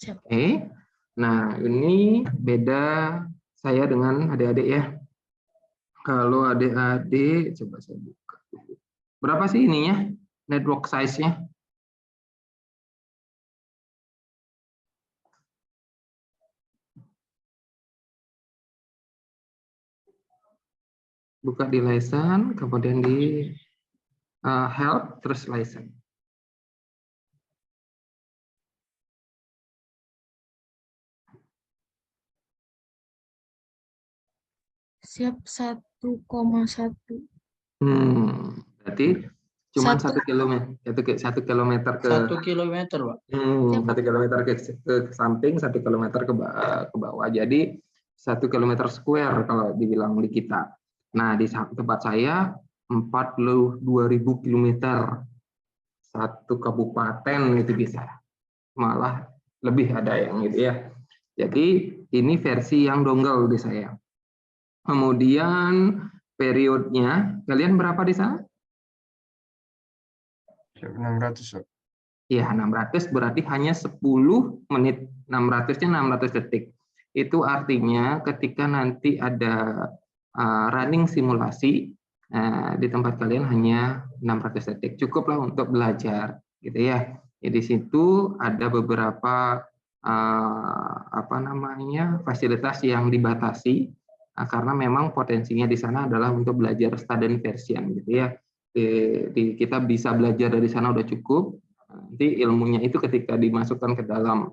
Siap. Oke. Nah, ini beda saya dengan adik-adik ya. Kalau adik-adik, coba saya buka. Berapa sih ininya? Network size-nya? Buka di lesson, kemudian di help, terus lesson. Siap 1,1. Berarti cuma 1 kilometer, 1 kilometer ke 1 kilometer, Pak. 1 kilometer ke samping, 1 kilometer ke bawah. Jadi 1 kilometer square kalau dibilang di kita. Nah, di tempat saya 42.000 kilometer, satu kabupaten itu bisa, malah lebih ada yang gitu ya. Jadi ini versi yang dongle di saya. Kemudian periodnya, kalian berapa di sana? 600. Ya, 600 berarti hanya 10 menit, 600-nya 600 detik. Itu artinya ketika nanti ada running simulasi, di tempat kalian hanya 600 detik. Cukuplah untuk belajar, gitu ya. Di situ ada beberapa fasilitas yang dibatasi, karena memang potensinya di sana adalah untuk belajar student version, gitu ya. Kita bisa belajar dari sana udah cukup. Nanti ilmunya itu ketika dimasukkan ke dalam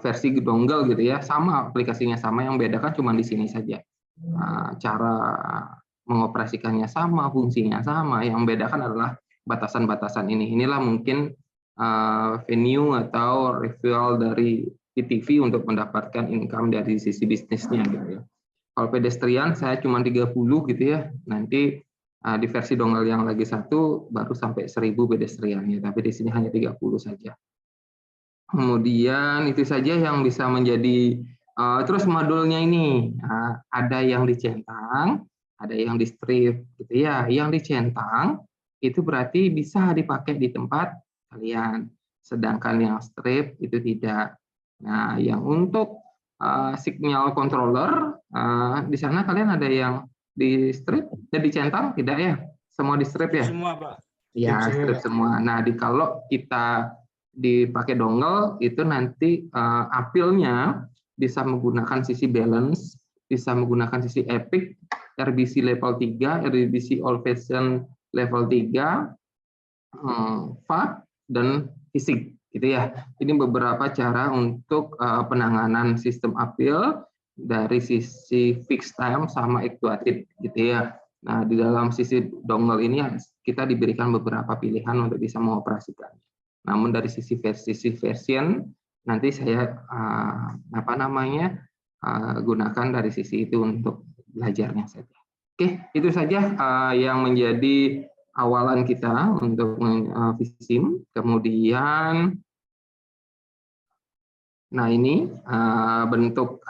versi dongle gitu ya, sama aplikasinya sama, yang bedakan cuma di sini saja. Cara mengoperasikannya sama, fungsinya sama, yang bedakan adalah batasan-batasan ini. Inilah mungkin venue atau rival dari PTV untuk mendapatkan income dari sisi bisnisnya gitu ya. Kalau pedestrian saya cuma 30 gitu ya, nanti di versi dongle yang lagi satu baru sampai 1000 pedestriannya, tapi di sini hanya 30 saja. Kemudian itu saja yang bisa menjadi terus modulnya ini ada yang dicentang, ada yang di strip gitu ya. Yang dicentang itu berarti bisa dipakai di tempat kalian, sedangkan yang strip itu tidak. Nah, yang untuk signal controller di sana kalian ada yang di strip dan dicentang tidak ya? Semua di strip ya? Semua, Pak. Ya, strip semua. Nah, kalau kita dipakai dongle itu nanti apilnya bisa menggunakan sisi balance, bisa menggunakan sisi epic, RBC level 3, RBC old fashion level 3, FAT, dan fisik gitu ya. Ini beberapa cara untuk penanganan sistem apil dari sisi fixed time sama actuated gitu ya. Nah, di dalam sisi dongle ini kita diberikan beberapa pilihan untuk bisa mengoperasikan. Namun dari sisi version nanti saya gunakan dari sisi itu untuk belajarnya saja. Oke, itu saja yang menjadi awalan kita untuk VISIM. Kemudian, nah ini bentuk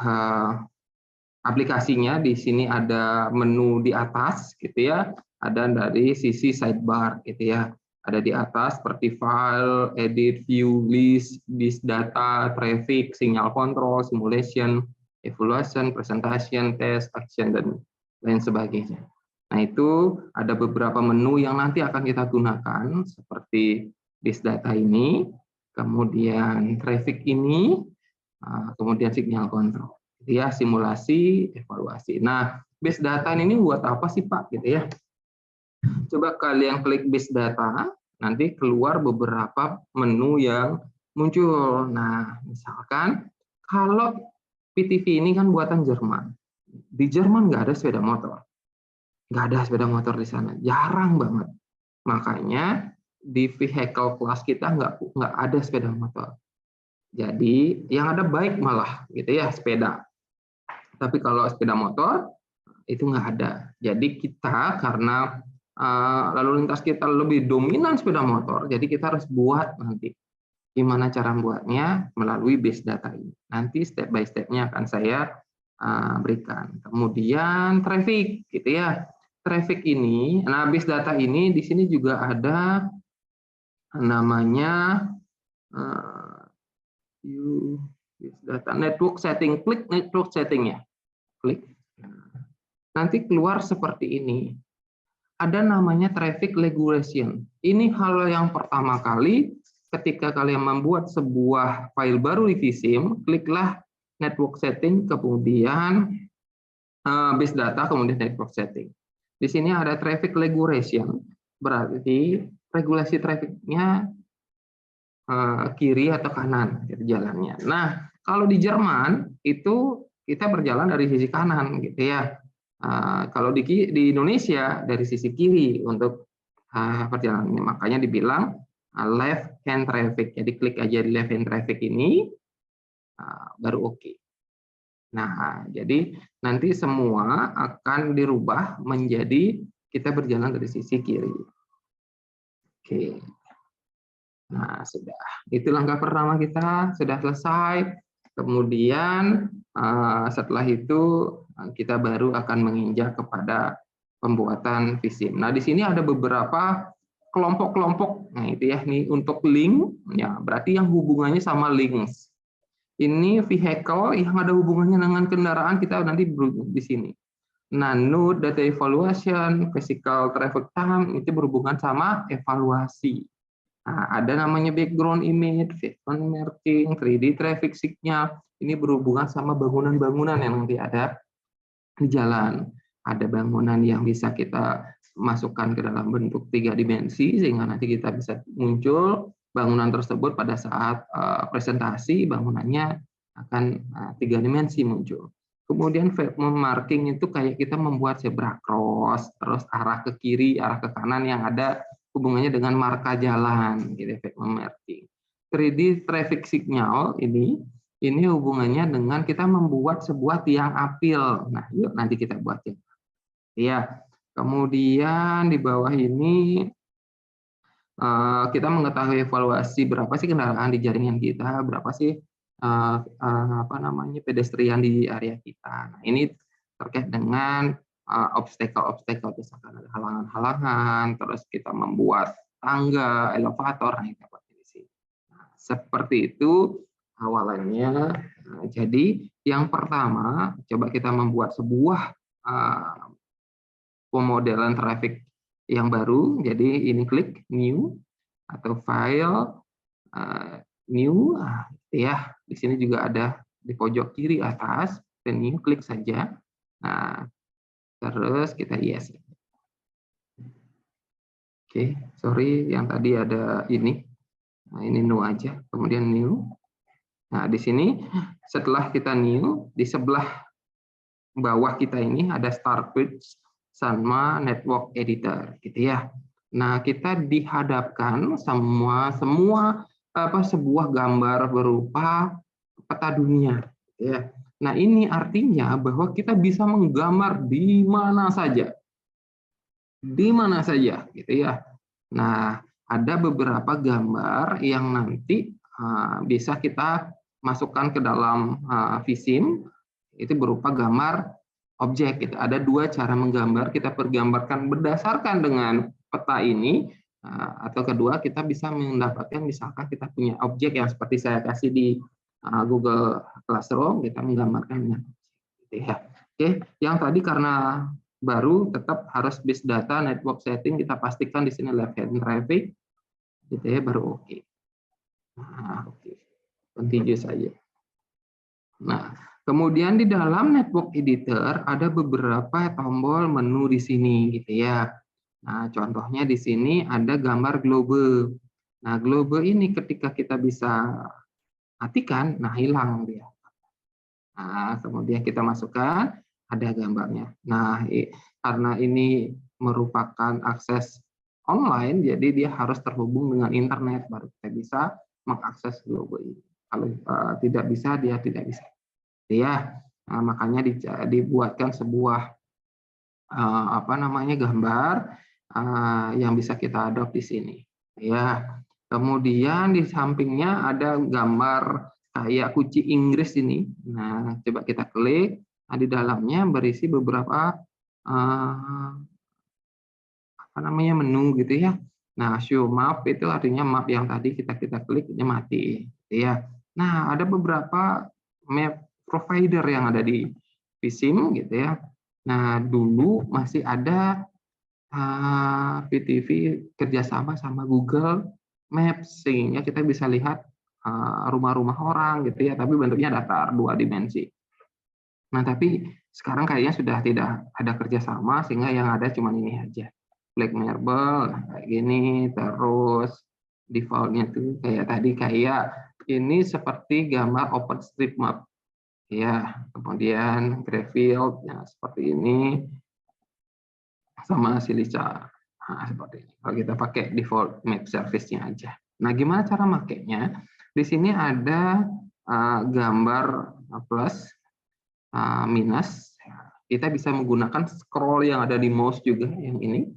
aplikasinya. Di sini ada menu di atas, gitu ya. Ada dari sisi sidebar, gitu ya. Ada di atas seperti file, edit, view, list, data, traffic, signal control, simulation, evaluation, presentation, test, action, dan lain sebagainya. Nah, itu ada beberapa menu yang nanti akan kita gunakan, seperti base data ini, kemudian traffic ini, kemudian signal control. Ya, simulasi, evaluasi. Nah, base data ini buat apa sih, Pak? Gitu ya. Coba kalian klik base data, nanti keluar beberapa menu yang muncul. Nah, misalkan kalau PTV ini kan buatan Jerman. Di Jerman nggak ada sepeda motor. Nggak ada sepeda motor di sana, jarang banget. Makanya di vehicle class kita nggak ada sepeda motor. Jadi yang ada bike malah gitu ya, sepeda. Tapi kalau sepeda motor itu nggak ada. Jadi kita karena lalu lintas kita lebih dominan sepeda motor, jadi kita harus buat nanti. Gimana cara membuatnya? Melalui base data ini. Nanti step by step-nya akan saya berikan. Kemudian traffic, gitu ya. Traffic ini, nah base data ini di sini juga ada namanya view data network setting, klik network setting-nya, klik. Nanti keluar seperti ini. Ada namanya traffic regulation. Ini hal yang pertama kali ketika kalian membuat sebuah file baru di vSIM, kliklah network setting, kemudian base data, kemudian network setting. Di sini ada traffic regulation, berarti regulasi trafficnya kiri atau kanan jalannya. Nah, kalau di Jerman itu kita berjalan dari sisi kanan, gitu ya. Kalau di Indonesia dari sisi kiri untuk perjalanannya, makanya dibilang left hand traffic. Jadi klik aja di left hand traffic ini, baru oke. Nah, jadi nanti semua akan dirubah menjadi kita berjalan dari sisi kiri. Oke. Nah, sudah. Itu langkah pertama kita sudah selesai. Kemudian setelah itu kita baru akan menginjak kepada pembuatan vSIM. Nah, di sini ada beberapa kelompok-kelompok. Nah, itu ya, nih untuk link, ya berarti yang hubungannya sama links. Ini vehicle yang ada hubungannya dengan kendaraan, kita nanti di sini. Nah, node data evaluation, physical traffic time itu berhubungan sama evaluasi. Nah, ada namanya background image, background marking, 3D traffic signal. Ini berhubungan sama bangunan-bangunan yang nanti ada di jalan. Ada bangunan yang bisa kita masukkan ke dalam bentuk 3 dimensi sehingga nanti kita bisa muncul bangunan tersebut pada saat presentasi, bangunannya akan 3 dimensi muncul. Kemudian marking itu kayak kita membuat zebra cross, terus arah ke kiri, arah ke kanan yang ada hubungannya dengan marka jalan, gitu, efek marking. 3D traffic signal ini hubungannya dengan kita membuat sebuah tiang apil. Nah, yuk nanti kita buat ya. Ya, kemudian di bawah ini kita mengetahui evaluasi berapa sih kendaraan di jaringan kita, berapa sih pedestrian di area kita. Nah, ini terkait dengan obstacle-obstacle, misalkan ada halangan-halangan, terus kita membuat tangga, elevator, nah kita buat di sini. Nah, seperti itu awalannya. Nah, jadi yang pertama, coba kita membuat sebuah pemodelan traffic yang baru. Jadi ini klik new atau file new, ya di sini juga ada di pojok kiri atas, dan new, klik saja. Nah, terus kita yes. Oke, sorry yang tadi ada ini. Nah, ini new aja, kemudian new. Nah, di sini setelah kita new, di sebelah bawah kita ini ada start page sama network editor, gitu ya. Nah, kita dihadapkan sebuah gambar berupa peta dunia, ya. Nah, ini artinya bahwa kita bisa menggambar di mana saja, gitu ya. Nah, ada beberapa gambar yang nanti bisa kita masukkan ke dalam vSIM, itu berupa gambar objek. Gitu. Ada 2 cara menggambar, kita pergambarkan berdasarkan dengan peta ini, atau kedua kita bisa mendapatkan misalkan kita punya objek yang seperti saya kasih di Google Classroom, kita menggambarkan dengan gitu ya. Oke, yang tadi karena baru tetap harus base data network setting, kita pastikan di sini left hand traffic, gitu ya, baru oke. Nah, oke, continue saja. Nah, kemudian di dalam network editor ada beberapa tombol menu di sini, gitu ya. Nah, contohnya di sini ada gambar globe. Nah, globe ini ketika kita bisa matikan, nah hilang dia. Nah, kemudian kita masukkan, ada gambarnya. Nah, karena ini merupakan akses online, jadi dia harus terhubung dengan internet, baru kita bisa mengakses globe ini. Kalau tidak bisa, dia tidak bisa. Ya, nah, makanya dibuatkan sebuah gambar yang bisa kita adopt di sini. Ya, kemudian di sampingnya ada gambar kayak kucing Inggris ini. Nah, coba kita klik. Nah, di dalamnya berisi beberapa menu gitu ya. Nah, show map itu artinya map yang tadi kita klik ini mati, gitu ya. Nah, ada beberapa map provider yang ada di vSIM gitu ya. Nah, dulu masih ada PTV kerjasama sama Google Maps, sehingga kita bisa lihat rumah-rumah orang gitu ya, tapi bentuknya datar 2 dimensi. Nah, tapi sekarang kayaknya sudah tidak ada kerjasama, sehingga yang ada cuma ini aja. Black Marble, kayak gini, terus default-nya tuh kayak tadi, kayak ini seperti gambar OpenStreetMap. Ya, kemudian Graphfield, ya seperti ini, sama Silica. Nah, seperti ini. Kalau kita pakai default map service-nya aja. Nah, gimana cara makainya? Di sini ada gambar plus, minus. Kita bisa menggunakan scroll yang ada di mouse juga, yang ini,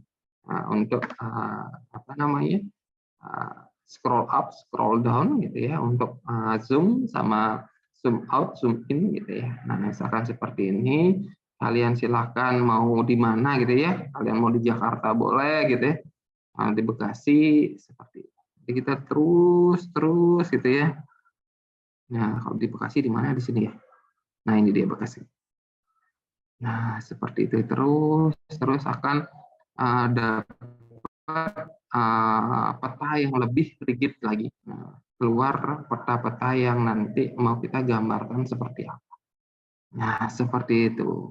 untuk apa namanya, scroll up, scroll down gitu ya, untuk zoom sama zoom out, zoom in gitu ya. Nah, misalkan seperti ini, kalian silakan mau di mana gitu ya. Kalian mau di Jakarta boleh gitu ya. Di Bekasi seperti itu. Jadi kita terus gitu ya. Nah, kalau di Bekasi di mana? Di sini ya. Nah, ini dia Bekasi. Nah, seperti itu terus akan dapat peta yang lebih rigid lagi. Nah, keluar peta-peta yang nanti mau kita gambarkan seperti apa. Nah, seperti itu.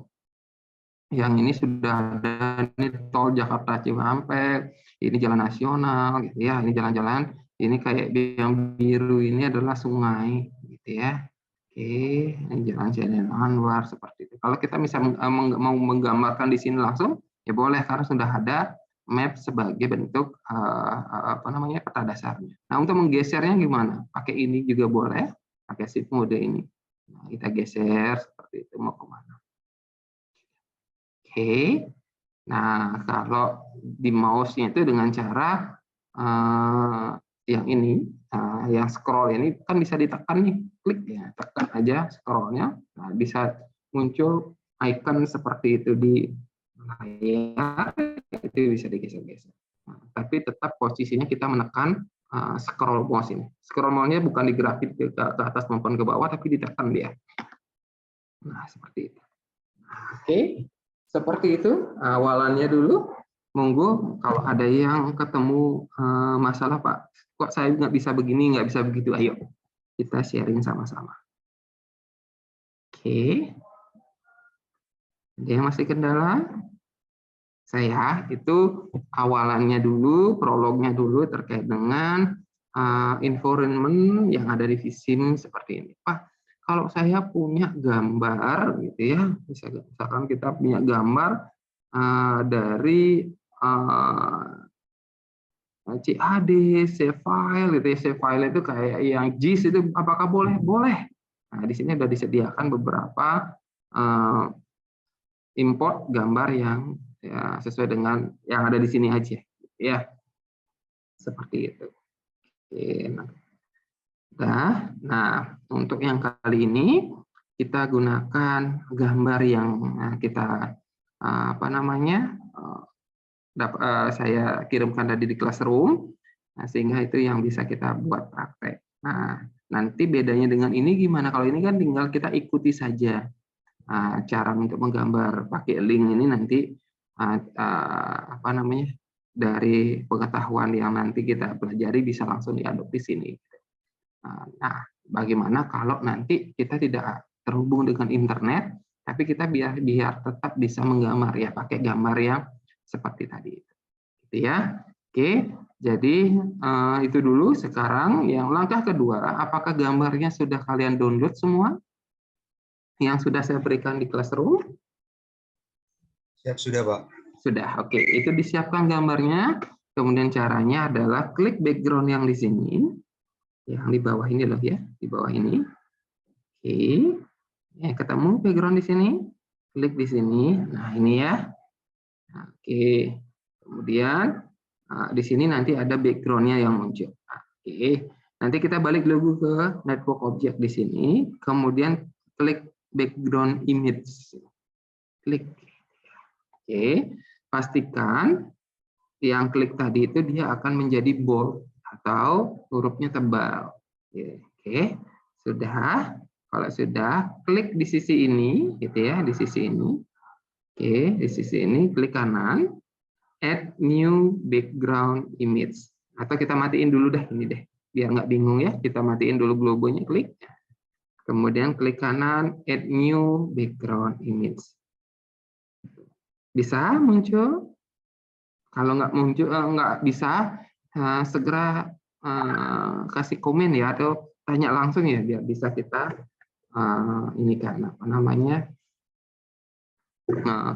Yang ini sudah ada nih tol Jakarta Cikampek, ini jalan nasional gitu ya, ini jalan-jalan, ini kayak yang biru ini adalah sungai gitu ya. Oke, ini jalan Jenderal Anwar seperti itu. Kalau kita bisa mau menggambarkan di sini langsung, ya boleh karena sudah ada map sebagai bentuk apa namanya, peta dasarnya. Nah, untuk menggesernya gimana? Pakai ini juga boleh, pakai shift mode ini. Nah, kita geser seperti itu, mau kemana? Oke. Nah, kalau di mouse-nya itu dengan cara yang ini, yang scroll ini kan bisa ditekan nih, klik ya, tekan aja scroll-nya, nah, bisa muncul icon seperti itu di layar, itu bisa digeser-geser. Nah, tapi tetap posisinya kita menekan scroll mouse ini. Scroll mouse-nya bukan digerakkan ke atas maupun ke bawah, tapi ditekan dia. Nah, seperti itu. Oke, seperti itu awalannya dulu. Monggo kalau ada yang ketemu masalah, Pak, kok saya nggak bisa begini, nggak bisa begitu, ayo kita sharing sama-sama. Oke, ada yang masih kendala? Saya itu awalannya dulu, prolognya dulu terkait dengan environment yang ada di vSIM seperti ini. Pak, kalau saya punya gambar gitu ya, misalkan kita punya gambar dari CAD, save file gitu ya, save file itu kayak yang JIS itu apakah boleh? Boleh. Nah, di sini sudah disediakan beberapa import gambar yang ya, sesuai dengan yang ada di sini aja, ya seperti itu. Oke, nah, untuk yang kali ini kita gunakan gambar yang kita apa namanya saya kirimkan tadi di Classroom, nah, sehingga itu yang bisa kita buat praktek. Nah, nanti bedanya dengan ini gimana? Kalau ini kan tinggal kita ikuti saja cara untuk menggambar pakai link ini nanti apa namanya, dari pengetahuan yang nanti kita pelajari bisa langsung diadopsi sini. Nah, bagaimana kalau nanti kita tidak terhubung dengan internet, tapi kita biar tetap bisa menggambar ya, pakai gambar yang seperti tadi, gitu ya. Oke, jadi itu dulu. Sekarang yang langkah kedua, apakah gambarnya sudah kalian download semua? Yang sudah saya berikan di Classroom? Siap, sudah, Pak. Sudah, oke. Itu disiapkan gambarnya. Kemudian caranya adalah klik background yang di sini. Yang di bawah ini loh ya, di bawah ini. Oke. Ya, ketemu background di sini. Klik di sini. Nah, ini ya. Oke. Kemudian di sini nanti ada background-nya yang muncul. Oke. Nanti kita balik dulu ke network object di sini. Kemudian klik background image. Klik. Oke, pastikan yang klik tadi itu dia akan menjadi bold atau hurufnya tebal. Oke, Sudah. Kalau sudah, klik di sisi ini, gitu ya, di sisi ini. Oke, di sisi ini klik kanan, add new background image. Atau kita matiin dulu deh ini deh, biar nggak bingung ya. Kita matiin dulu globonya, klik. Kemudian klik kanan, add new background image. Bisa muncul? Kalau nggak muncul, nggak bisa, segera kasih komen ya, atau tanya langsung ya, biar bisa kita ini kan apa namanya,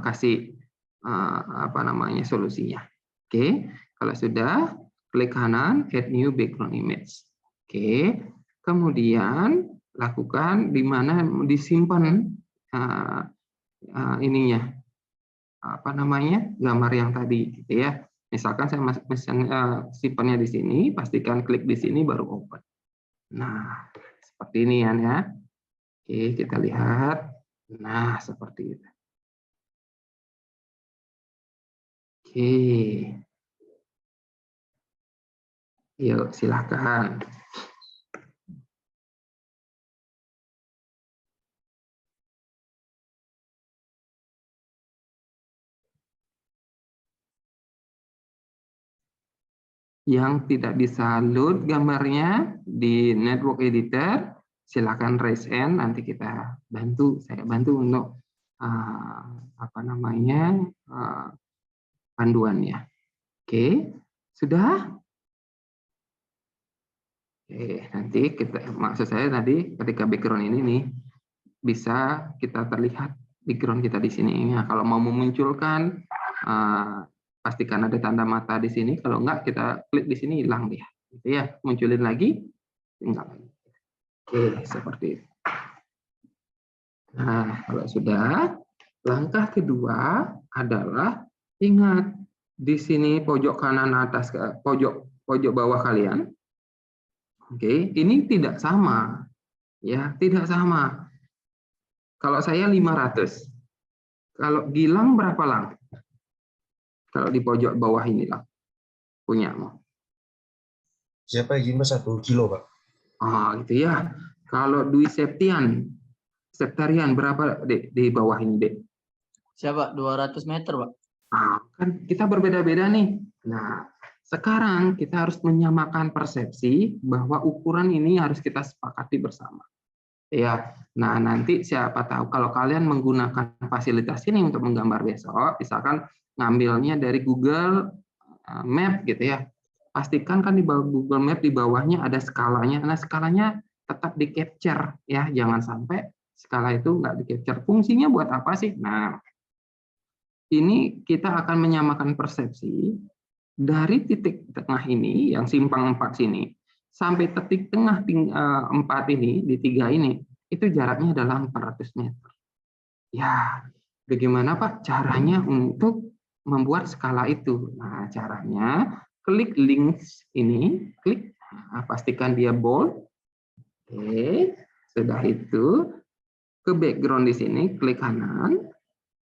kasih apa namanya solusinya. Oke, kalau sudah klik kanan add new background image. Oke, kemudian lakukan di mana disimpan ininya apa namanya gambar yang tadi gitu ya. Misalkan saya simpannya di sini, pastikan klik di sini baru open. Nah, seperti ini ya. Oke, kita lihat. Nah, seperti itu. Oke. Yuk, silakan. Yang tidak bisa load gambarnya di network editor, silakan raise hand, nanti kita bantu, saya bantu untuk apa namanya panduannya. Oke, sudah? Oke, nanti kita, maksud saya tadi ketika background ini nih bisa kita terlihat background kita di sini. Nah, kalau mau memunculkan pastikan ada tanda mata di sini. Kalau enggak kita klik di sini hilang dia. Gitu ya, munculin lagi, tinggal lagi. Oke, seperti itu. Nah, kalau sudah, langkah kedua adalah ingat di sini pojok kanan atas, pojok bawah kalian. Oke, ini tidak sama, ya, tidak sama. Kalau saya 500, kalau Gilang berapa lang? Kalau di pojok bawah ini lah, punyamu. Siapa izin Mas 1 kilo, Pak? Gitu ya. Kalau Dwi Septarian berapa di bawah ini, Dek? Siapa? 200 meter, Pak. Kan kita berbeda-beda nih. Nah, sekarang kita harus menyamakan persepsi bahwa ukuran ini harus kita sepakati bersama. Ya, nah nanti siapa tahu kalau kalian menggunakan fasilitas ini untuk menggambar besok, misalkan ngambilnya dari Google Map gitu ya, pastikan kan di bawah Google Map di bawahnya ada skalanya. Nah skalanya tetap di capture ya, jangan sampai skala itu nggak di capture. Fungsinya buat apa sih? Nah, ini kita akan menyamakan persepsi dari titik tengah ini yang simpang 4 sini sampai titik tengah 4 ini di 3 ini. Itu jaraknya adalah 400 meter. Ya, bagaimana Pak caranya untuk membuat skala itu? Nah, caranya klik link ini, klik, pastikan dia bold. Oke, sudah itu ke background di sini, klik kanan.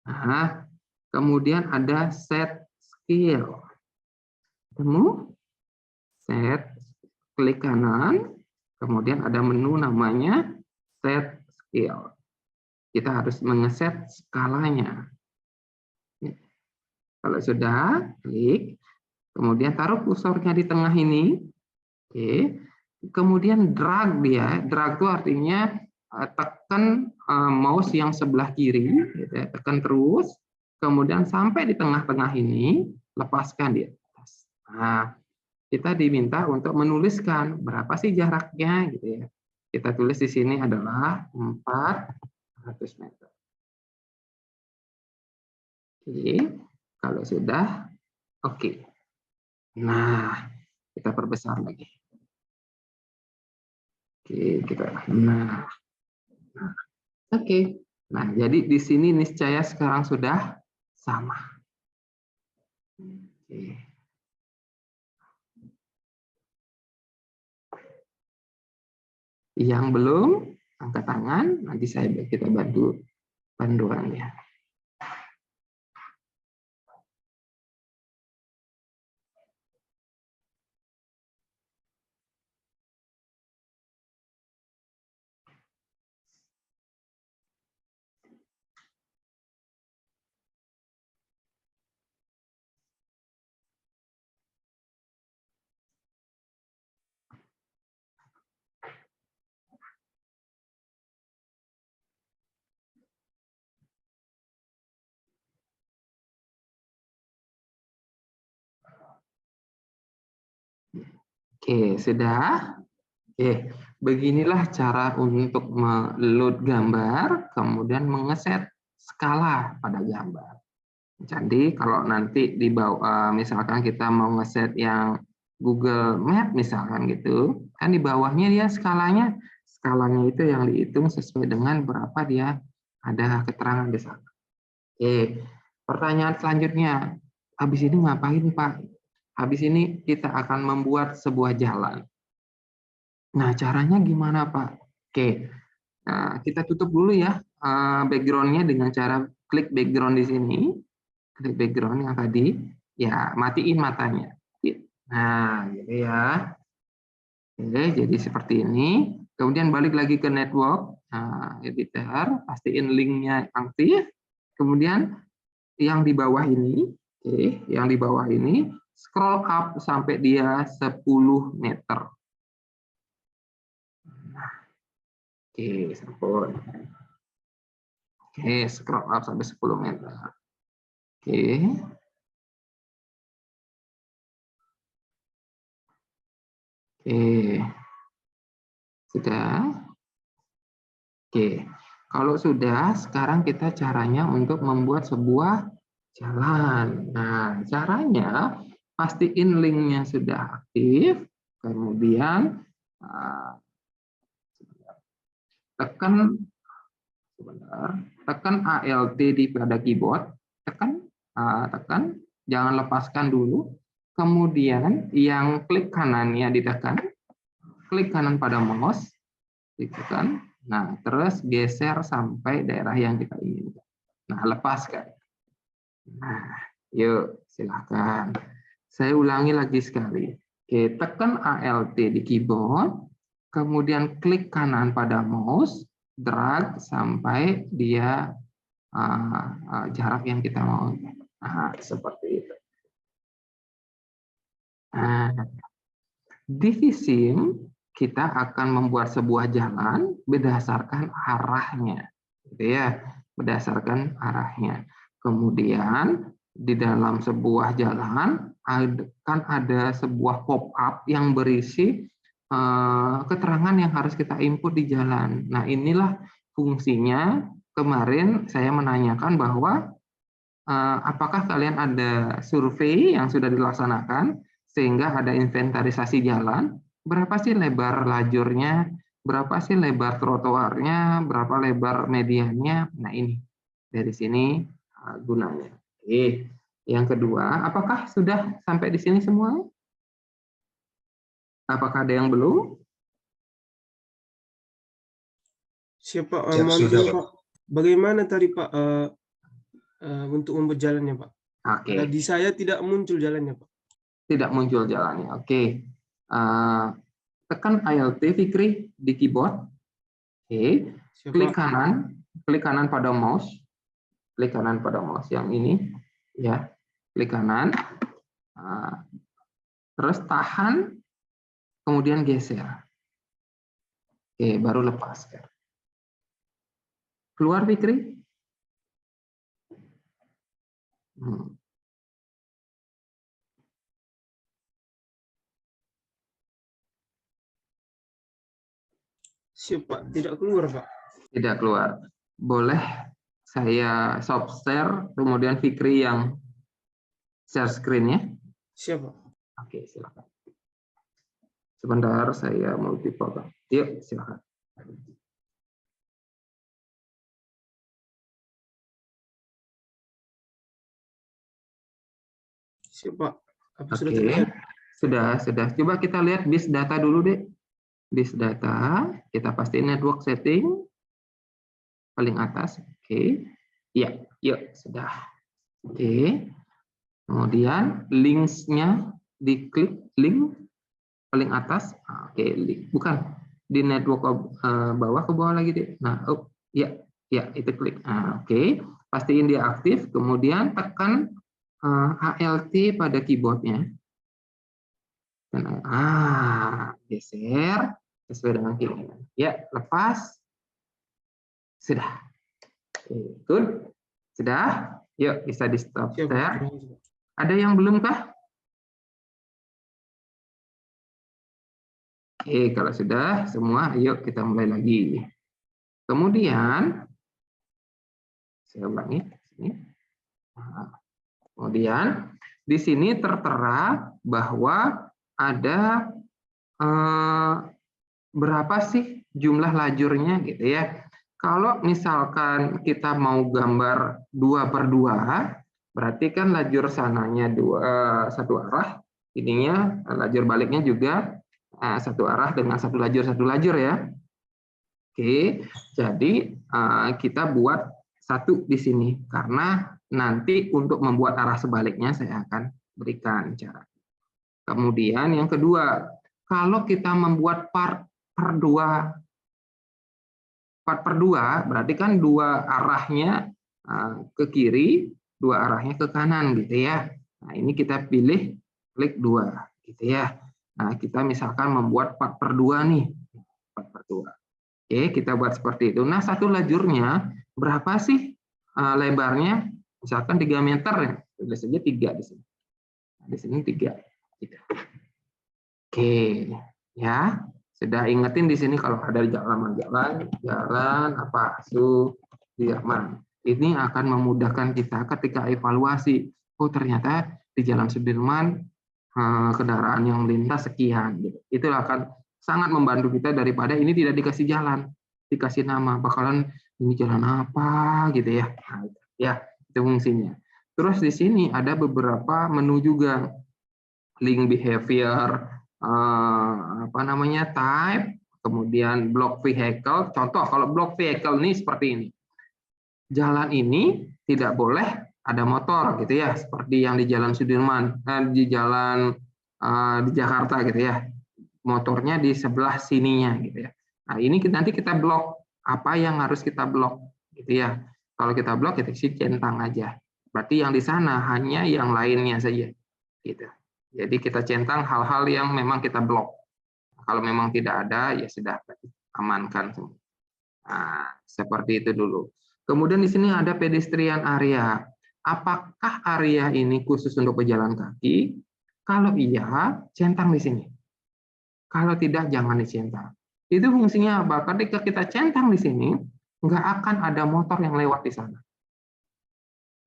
Nah, kemudian ada set scale. Ketemu? Set, klik kanan, kemudian ada menu namanya set scale. Kita harus mengeset skalanya. Kalau sudah, klik. Kemudian taruh kursornya di tengah ini. Oke. Kemudian drag dia. Drag itu artinya tekan mouse yang sebelah kiri. Gitu ya. Tekan terus. Kemudian sampai di tengah-tengah ini, lepaskan di atas. Nah, kita diminta untuk menuliskan berapa sih jaraknya. Gitu ya. Kita tulis di sini adalah 400 meter. Oke, kalau sudah, oke. Nah, kita perbesar lagi. Oke, nah, oke. Nah, jadi di sini niscaya sekarang sudah sama. Oke. Yang belum, angkat tangan, nanti kita bantu panduannya. Oke, sudah. Oke, beginilah cara untuk meload gambar, kemudian mengeset skala pada gambar. Jadi kalau nanti di bawah, misalkan kita mau ngeset yang Google Map misalkan gitu, kan di bawahnya dia skalanya itu yang dihitung sesuai dengan berapa dia ada keterangan di sana. Oke, pertanyaan selanjutnya, habis ini ngapain Pak? Habis ini kita akan membuat sebuah jalan. Nah, caranya gimana, Pak? Oke, nah, kita tutup dulu ya background-nya dengan cara klik background di sini. Klik background yang tadi, ya matiin matanya. Nah, gitu ya. Oke, jadi seperti ini. Kemudian balik lagi ke network, editor, pastiin link-nya aktif. Kemudian yang di bawah ini, oke, yang di bawah ini, scroll up sampai dia 10 meter. Oke, sampun. Oke, scroll up sampai 10 meter. Oke. Oke. Sudah? Oke. Kalau sudah, sekarang kita caranya untuk membuat sebuah jalan. Nah, caranya pastiin link-nya sudah aktif, kemudian tekan sebentar, tekan ALT di pada keyboard, tekan, jangan lepaskan dulu. Kemudian yang klik kanannya ditekan, klik kanan pada mouse, ditekan. Nah, terus geser sampai daerah yang kita inginkan. Nah, lepaskan. Nah, yuk silahkan. Saya ulangi lagi sekali. Oke, tekan ALT di keyboard, kemudian klik kanan pada mouse, drag sampai dia jarak yang kita mau. Nah, seperti itu. Nah, di Vissim kita akan membuat sebuah jalan berdasarkan arahnya, gitu ya, berdasarkan arahnya. Kemudian di dalam sebuah jalan akan ada sebuah pop-up yang berisi keterangan yang harus kita input di jalan. Nah, inilah fungsinya. Kemarin saya menanyakan bahwa apakah kalian ada survei yang sudah dilaksanakan sehingga ada inventarisasi jalan, berapa sih lebar lajurnya, berapa sih lebar trotoarnya, berapa lebar mediannya. Nah, ini dari sini gunanya. Oke. Yang kedua, apakah sudah sampai di sini semua? Apakah ada yang belum? Siapa Ya, mohon sudah, tanya, Pak. Pak. Bagaimana tadi Pak untuk membuat jalannya Pak? Oke. Di saya tidak muncul jalannya Pak. Tidak muncul jalannya. Oke. Tekan ALT Fikri di keyboard. Oke. Klik kanan pada mouse. Klik kanan pada mouse yang ini, ya. Klik kanan. Terus tahan, kemudian geser. Oke, baru lepaskan. Keluar Fikri. Siapa? Tidak keluar Pak. Tidak keluar. Boleh saya stop share, kemudian Fikri yang share screen-nya. Siapa? Oke, silakan. Sebentar, saya mau dipotong. Yuk, silakan. Siapa? Apa Oke, sudah terlihat? sudah. Coba kita lihat bis data dulu deh. Bis data, kita pastiin network setting paling atas. Oke, ya, yuk sudah. Oke, kemudian links-nya diklik link paling atas. Oke, link bukan di network bawah ke bawah lagi deh. Nah, ya itu klik. Oke, pastiin dia aktif. Kemudian tekan ALT pada keyboardnya. Dan geser sesuai dengan keinginan. Ya, lepas. Sudah. Good. Sudah. Yuk, bisa di stop share. Ada yang belum kah? Oke, kalau sudah semua, ayo kita mulai lagi. Kemudian, saya ulangi. Nah, kemudian, di sini tertera bahwa ada berapa sih jumlah lajurnya gitu ya. Kalau misalkan kita mau gambar 2/2, berarti kan lajur sananya satu arah, ininya lajur baliknya juga satu arah dengan satu lajur ya. Oke, jadi kita buat satu di sini karena nanti untuk membuat arah sebaliknya saya akan berikan cara. Kemudian yang kedua, kalau kita membuat part per 2 berarti kan dua arahnya ke kiri, dua arahnya ke kanan gitu ya. Nah, ini kita pilih klik 2 gitu ya. Nah, kita misalkan membuat 4/2 nih. 4/2. Oke, kita buat seperti itu. Nah, satu lajurnya berapa sih lebarnya? Misalkan 3 meter ya. Tulis saja 3 di sini. Nah, di sini 3. Gitu. Oke, ya. Sudah ingetin di sini kalau ada jalan apa Sudirman. Ini akan memudahkan kita ketika evaluasi. Oh, ternyata di Jalan Sudirman kendaraan yang melintas sekian. Gitu. Itu akan sangat membantu kita daripada ini tidak dikasih jalan, dikasih nama, bakalan ini jalan apa gitu ya. Nah, ya, itu fungsinya. Terus di sini ada beberapa menu juga, link behavior, type, kemudian block vehicle. Contoh kalau block vehicle ini seperti ini. Jalan ini tidak boleh ada motor gitu ya, seperti yang di Jalan Sudirman, di jalan di Jakarta gitu ya. Motornya di sebelah sininya gitu ya. Nah, ini nanti kita blok apa yang harus kita blok gitu ya. Kalau kita blok kita isi centang aja. Berarti yang di sana hanya yang lainnya saja gitu. Jadi kita centang hal-hal yang memang kita blok. Kalau memang tidak ada ya sudah amankan semua. Nah, seperti itu dulu. Kemudian di sini ada pedestrian area. Apakah area ini khusus untuk pejalan kaki? Kalau iya, centang di sini. Kalau tidak, jangan dicentang. Itu fungsinya apa? Ketika kita centang di sini, nggak akan ada motor yang lewat di sana.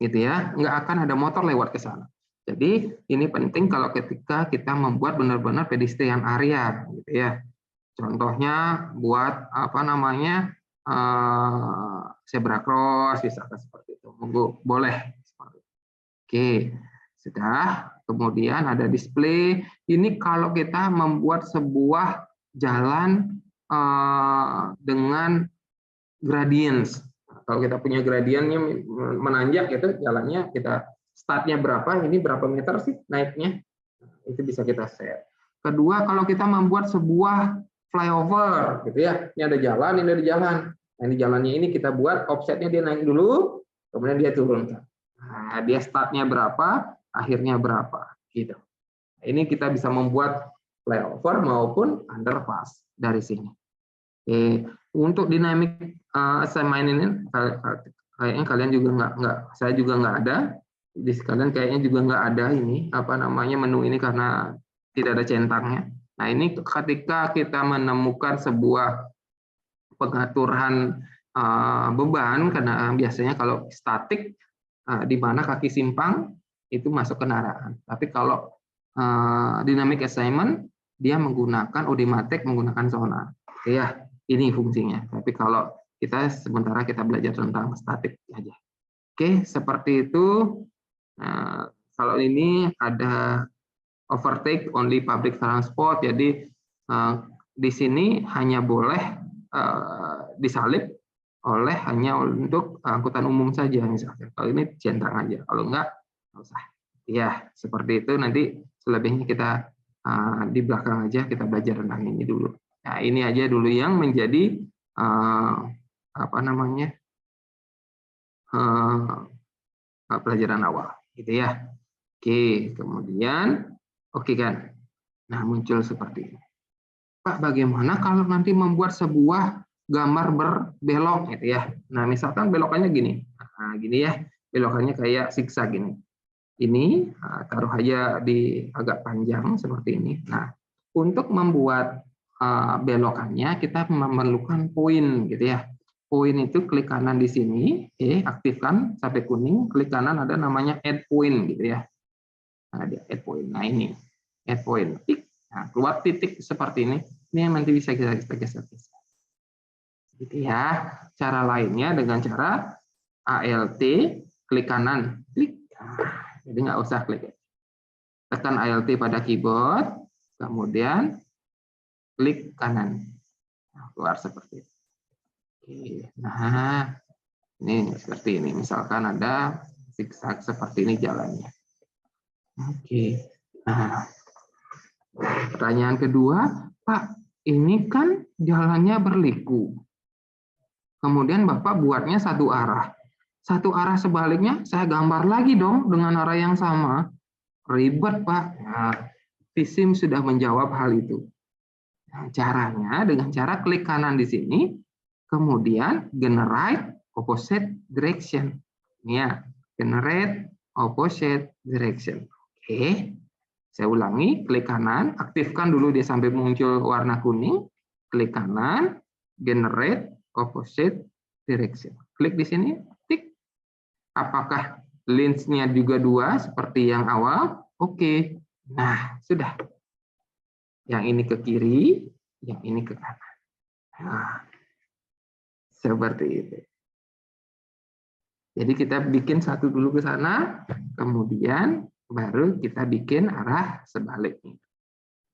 Gitu ya, nggak akan ada motor lewat ke sana. Jadi ini penting kalau ketika kita membuat benar-benar pedestrian area, gitu ya. Contohnya buat zebra cross, misalkan seperti itu. Boleh. Oke, sudah. Kemudian ada display. Ini kalau kita membuat sebuah jalan dengan gradients. Kalau kita punya gradiennya menanjak gitu, jalannya kita startnya berapa, ini berapa meter sih naiknya, itu bisa kita set. Kedua, kalau kita membuat sebuah flyover, gitu ya, ini ada jalan, ini ada jalan. Nah, ini jalannya ini kita buat offsetnya dia naik dulu, kemudian dia turun. Nah, dia startnya berapa, akhirnya berapa, gitu. Ini kita bisa membuat flyover maupun underpass dari sini. Oke, untuk dynamic assignment ini kayaknya kalian juga nggak, saya juga nggak ada. Di sekalian kayaknya juga nggak ada ini menu ini karena tidak ada centangnya. Nah, ini ketika kita menemukan sebuah pengaturan beban, karena biasanya kalau statik di mana kaki simpang itu masuk kendaraan. Tapi kalau dynamic assignment dia menggunakan Audimatic, menggunakan zona. Oke ya, ini fungsinya. Tapi kalau kita sementara kita belajar tentang statik aja. Oke, seperti itu. Nah, kalau ini ada overtake only public transport, jadi di sini hanya boleh disalip oleh hanya untuk angkutan umum saja misalnya. Kalau ini centang aja, kalau enggak nggak usah. Ya, seperti itu. Nanti selebihnya kita di belakang aja kita belajar tentang ini dulu. Nah, ini aja dulu yang menjadi pelajaran awal, gitu ya. Oke, kemudian oke kan. Nah, muncul seperti ini. Pak, bagaimana kalau nanti membuat sebuah gambar berbelok gitu ya. Nah, misalkan belokannya gini. Nah, gini ya. Belokannya kayak zigzag gini. Ini taruh aja di agak panjang seperti ini. Nah, untuk membuat belokannya kita memerlukan poin gitu ya. Poin itu klik kanan di sini, aktifkan sampai kuning, klik kanan ada namanya add point gitu ya. Nah, di add point. Nah, ini add point. Tik. Nah, keluar titik seperti ini. Ini yang nanti bisa kita geser. Gitu ya. Cara lainnya dengan cara ALT, klik kanan, klik. Nah, jadi nggak usah klik. Tekan ALT pada keyboard, kemudian klik kanan. Nah, keluar seperti itu. Oke. Nah, ini seperti ini. Misalkan ada zigzag seperti ini jalannya. Oke. Nah, pertanyaan kedua, Pak, ini kan jalannya berliku. Kemudian Bapak buatnya satu arah. Satu arah sebaliknya, saya gambar lagi dong dengan arah yang sama. Ribet, Pak. Nah, Vsim sudah menjawab hal itu. Nah, caranya dengan cara klik kanan di sini, kemudian generate opposite direction. Ini ya, generate opposite direction. Oke, saya ulangi, klik kanan, aktifkan dulu dia sampai muncul warna kuning, klik kanan, generate opposite direction. Klik di sini, tik. Apakah lens-nya juga 2 seperti yang awal? Oke. Nah, sudah. Yang ini ke kiri, yang ini ke kanan. Nah, seperti itu. Jadi kita bikin satu dulu ke sana, kemudian baru kita bikin arah sebaliknya.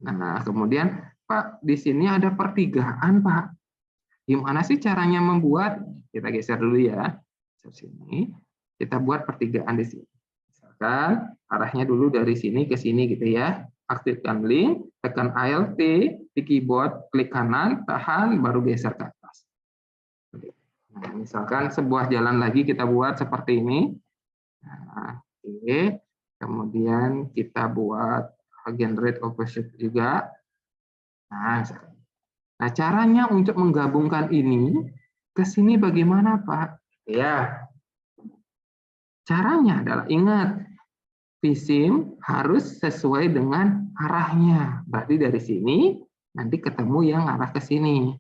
Nah, kemudian Pak, di sini ada pertigaan, Pak. Gimana sih caranya membuat? Kita geser dulu ya. Ke sini. Kita buat pertigaan di sini. Misalkan arahnya dulu dari sini ke sini gitu ya. Aktifkan link, tekan ALT di keyboard, klik kanan, tahan, baru geser ke atas. Nah, misalkan sebuah jalan lagi kita buat seperti ini. Nah, oke. Kemudian kita buat generate opposite juga. Nah, caranya untuk menggabungkan ini ke sini bagaimana, Pak? Ya. Caranya adalah ingat, Vsim harus sesuai dengan arahnya. Berarti dari sini nanti ketemu yang arah ke sini.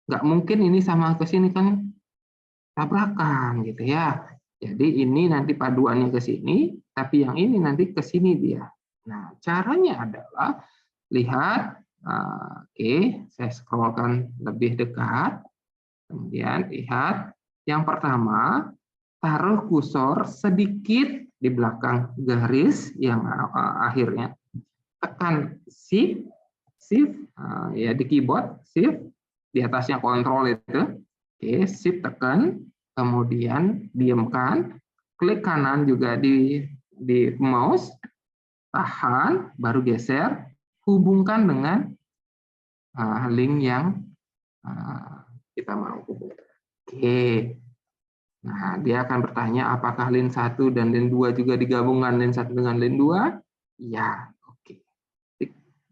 Nggak mungkin ini sama ke sini kan tabrakan gitu ya. Jadi ini nanti paduannya ke sini, tapi yang ini nanti ke sini dia. Nah, caranya adalah lihat, oke, saya scrollkan lebih dekat. Kemudian lihat, yang pertama, taruh kursor sedikit di belakang garis yang akhirnya. Tekan Shift, ya di keyboard, Shift, di atasnya kontrol itu. Oke, Shift tekan, kemudian diamkan, klik kanan juga di mouse, tahan, baru geser, hubungkan dengan link yang kita mau hubungkan. Oke, nah dia akan bertanya apakah link 1 dan link 2 juga digabungkan link 1 dengan link 2? Ya, oke.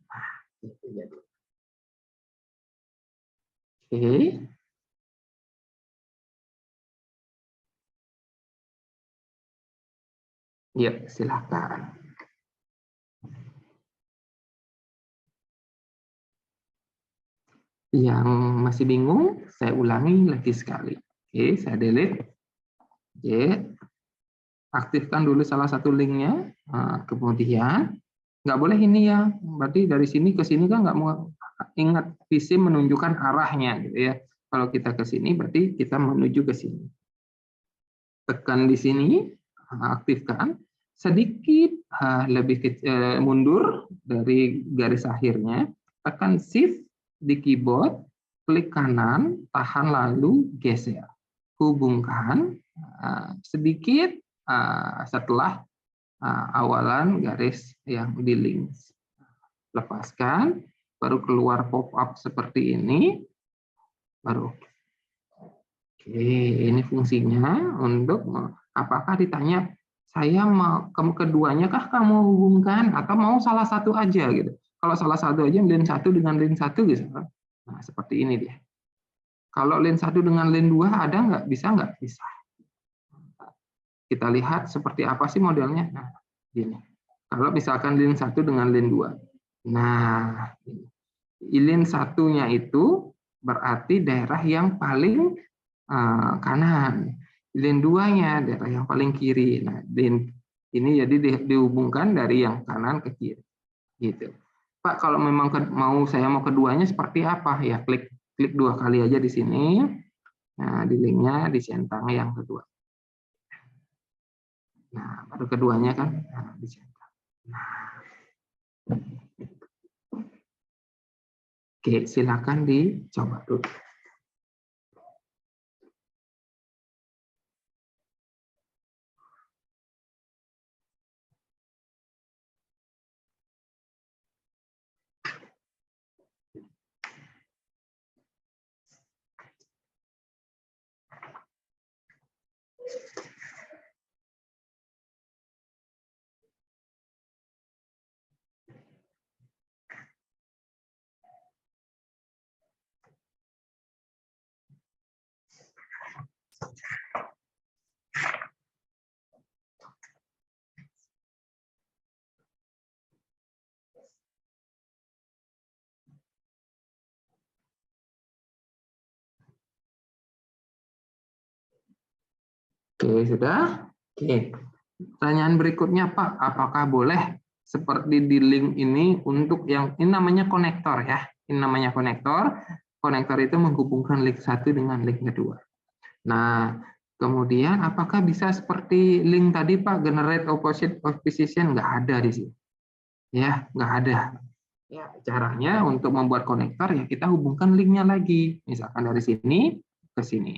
Nah, itu jadi. Oke. Ya, silakan. Yang masih bingung, saya ulangi lagi sekali. Oke, saya delete. Oke, aktifkan dulu salah satu linknya. Nah, kemudian, nggak boleh ini ya. Berarti dari sini ke sini kan nggak mau ingat visi menunjukkan arahnya, gitu ya. Kalau kita ke sini, berarti kita menuju ke sini. Tekan di sini, aktifkan. Sedikit lebih mundur dari garis akhirnya, tekan Shift di keyboard, klik kanan, tahan lalu geser. Hubungkan sedikit setelah awalan garis yang di link. Lepaskan, baru keluar pop-up seperti ini, baru oke, ini fungsinya untuk apakah ditanya saya mau keduanya kah kamu hubungkan atau mau salah satu aja gitu. Kalau salah satu aja link 1 dengan link 1 gitu. Nah, seperti ini dia. Kalau link 1 dengan link 2 ada nggak? Bisa nggak? Bisa. Kita lihat seperti apa sih modelnya. Nah, gini. Kalau misalkan link 1 dengan link 2. Nah, ini. link satunya itu berarti daerah yang paling kanan. Link 2-nya daerah yang paling kiri. Nah, link ini jadi dihubungkan dari yang kanan ke kiri. Gitu. Pak, kalau memang saya mau keduanya seperti apa? Ya klik 2 kali aja di sini. Nah, di linknya disentang yang kedua. Nah, baru keduanya kan disentang. Nah. Oke, silakan dicoba dulu. Oke, sudah? Oke. Pertanyaan berikutnya, Pak, apakah boleh seperti di link ini untuk yang ini namanya konektor ya. Ini namanya konektor. Konektor itu menghubungkan link satu dengan link kedua. Nah, kemudian apakah bisa seperti link tadi, Pak, generate opposite position? Nggak ada di sini. Ya, nggak ada. Ya, caranya untuk membuat konektor ya kita hubungkan linknya lagi. Misalkan dari sini ke sini.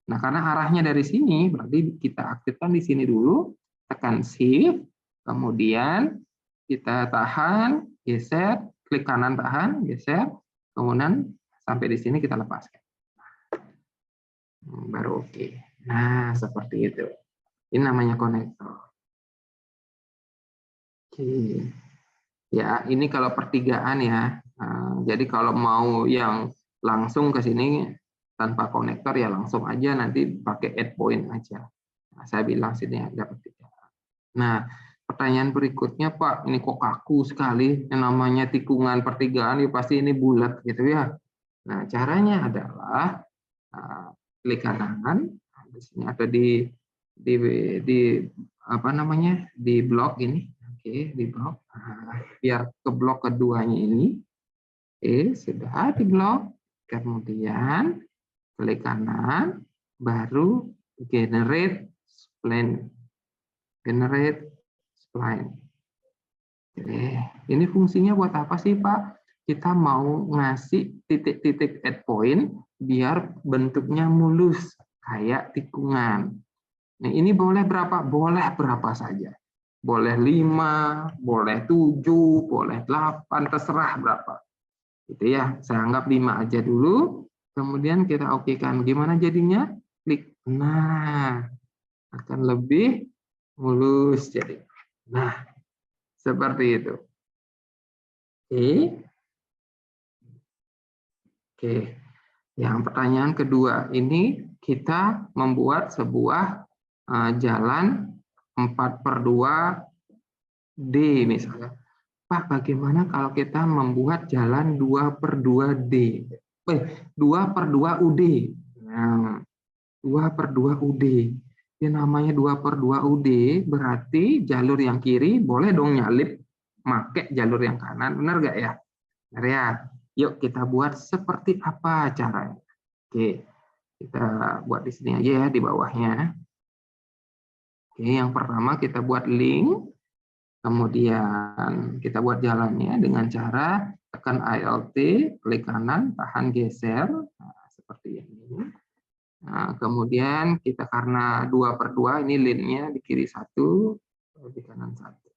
Nah, karena arahnya dari sini, berarti kita aktifkan di sini dulu, tekan Shift, kemudian kita tahan, geser, klik kanan tahan, geser, kemudian sampai di sini kita lepaskan. Baru oke. Nah, seperti itu. Ini namanya konektor. Oke. Ya, ini kalau pertigaan ya. Nah, jadi kalau mau yang langsung ke sini tanpa konektor ya langsung aja nanti pakai add point aja. Nah, saya bilang sini ada pertigaan. Nah, pertanyaan berikutnya, Pak, ini kok kaku sekali. Yang namanya tikungan pertigaan ya pasti ini bulat gitu ya. Nah, caranya adalah klik kanan. Di sini ada di apa namanya? Di blok ini. Oke, di blok. Nah, biar ke blok keduanya ini. Oke, sudah di blok. Kemudian klik kanan, baru generate spline. Generate spline. Oke, ini fungsinya buat apa sih, Pak? Kita mau ngasih titik-titik add point biar bentuknya mulus kayak tikungan. Nah, ini boleh berapa? Boleh berapa saja. Boleh 5, boleh 7, boleh 8, terserah berapa. Gitu ya. Saya anggap 5 aja dulu. Kemudian kita okekan. Gimana jadinya? Klik. Nah, akan lebih mulus jadi. Nah, seperti itu. Oke. Oke. Yang pertanyaan kedua, ini kita membuat sebuah jalan 4/2 D misalnya. Pak, bagaimana kalau kita membuat jalan 2/2 D? 2/2 UD. Nah, 2/2 UD. Yang namanya 2/2 UD berarti jalur yang kiri boleh dong nyalip pakai jalur yang kanan, benar nggak ya? Benar ya? Yuk kita buat seperti apa caranya. Oke, kita buat di sini aja ya, di bawahnya. Oke, yang pertama kita buat link. Kemudian kita buat jalannya dengan cara tekan Alt, klik kanan, tahan geser, nah, seperti ini. Nah, kemudian kita karena 2/2 ini linknya di kiri 1, di kanan 1.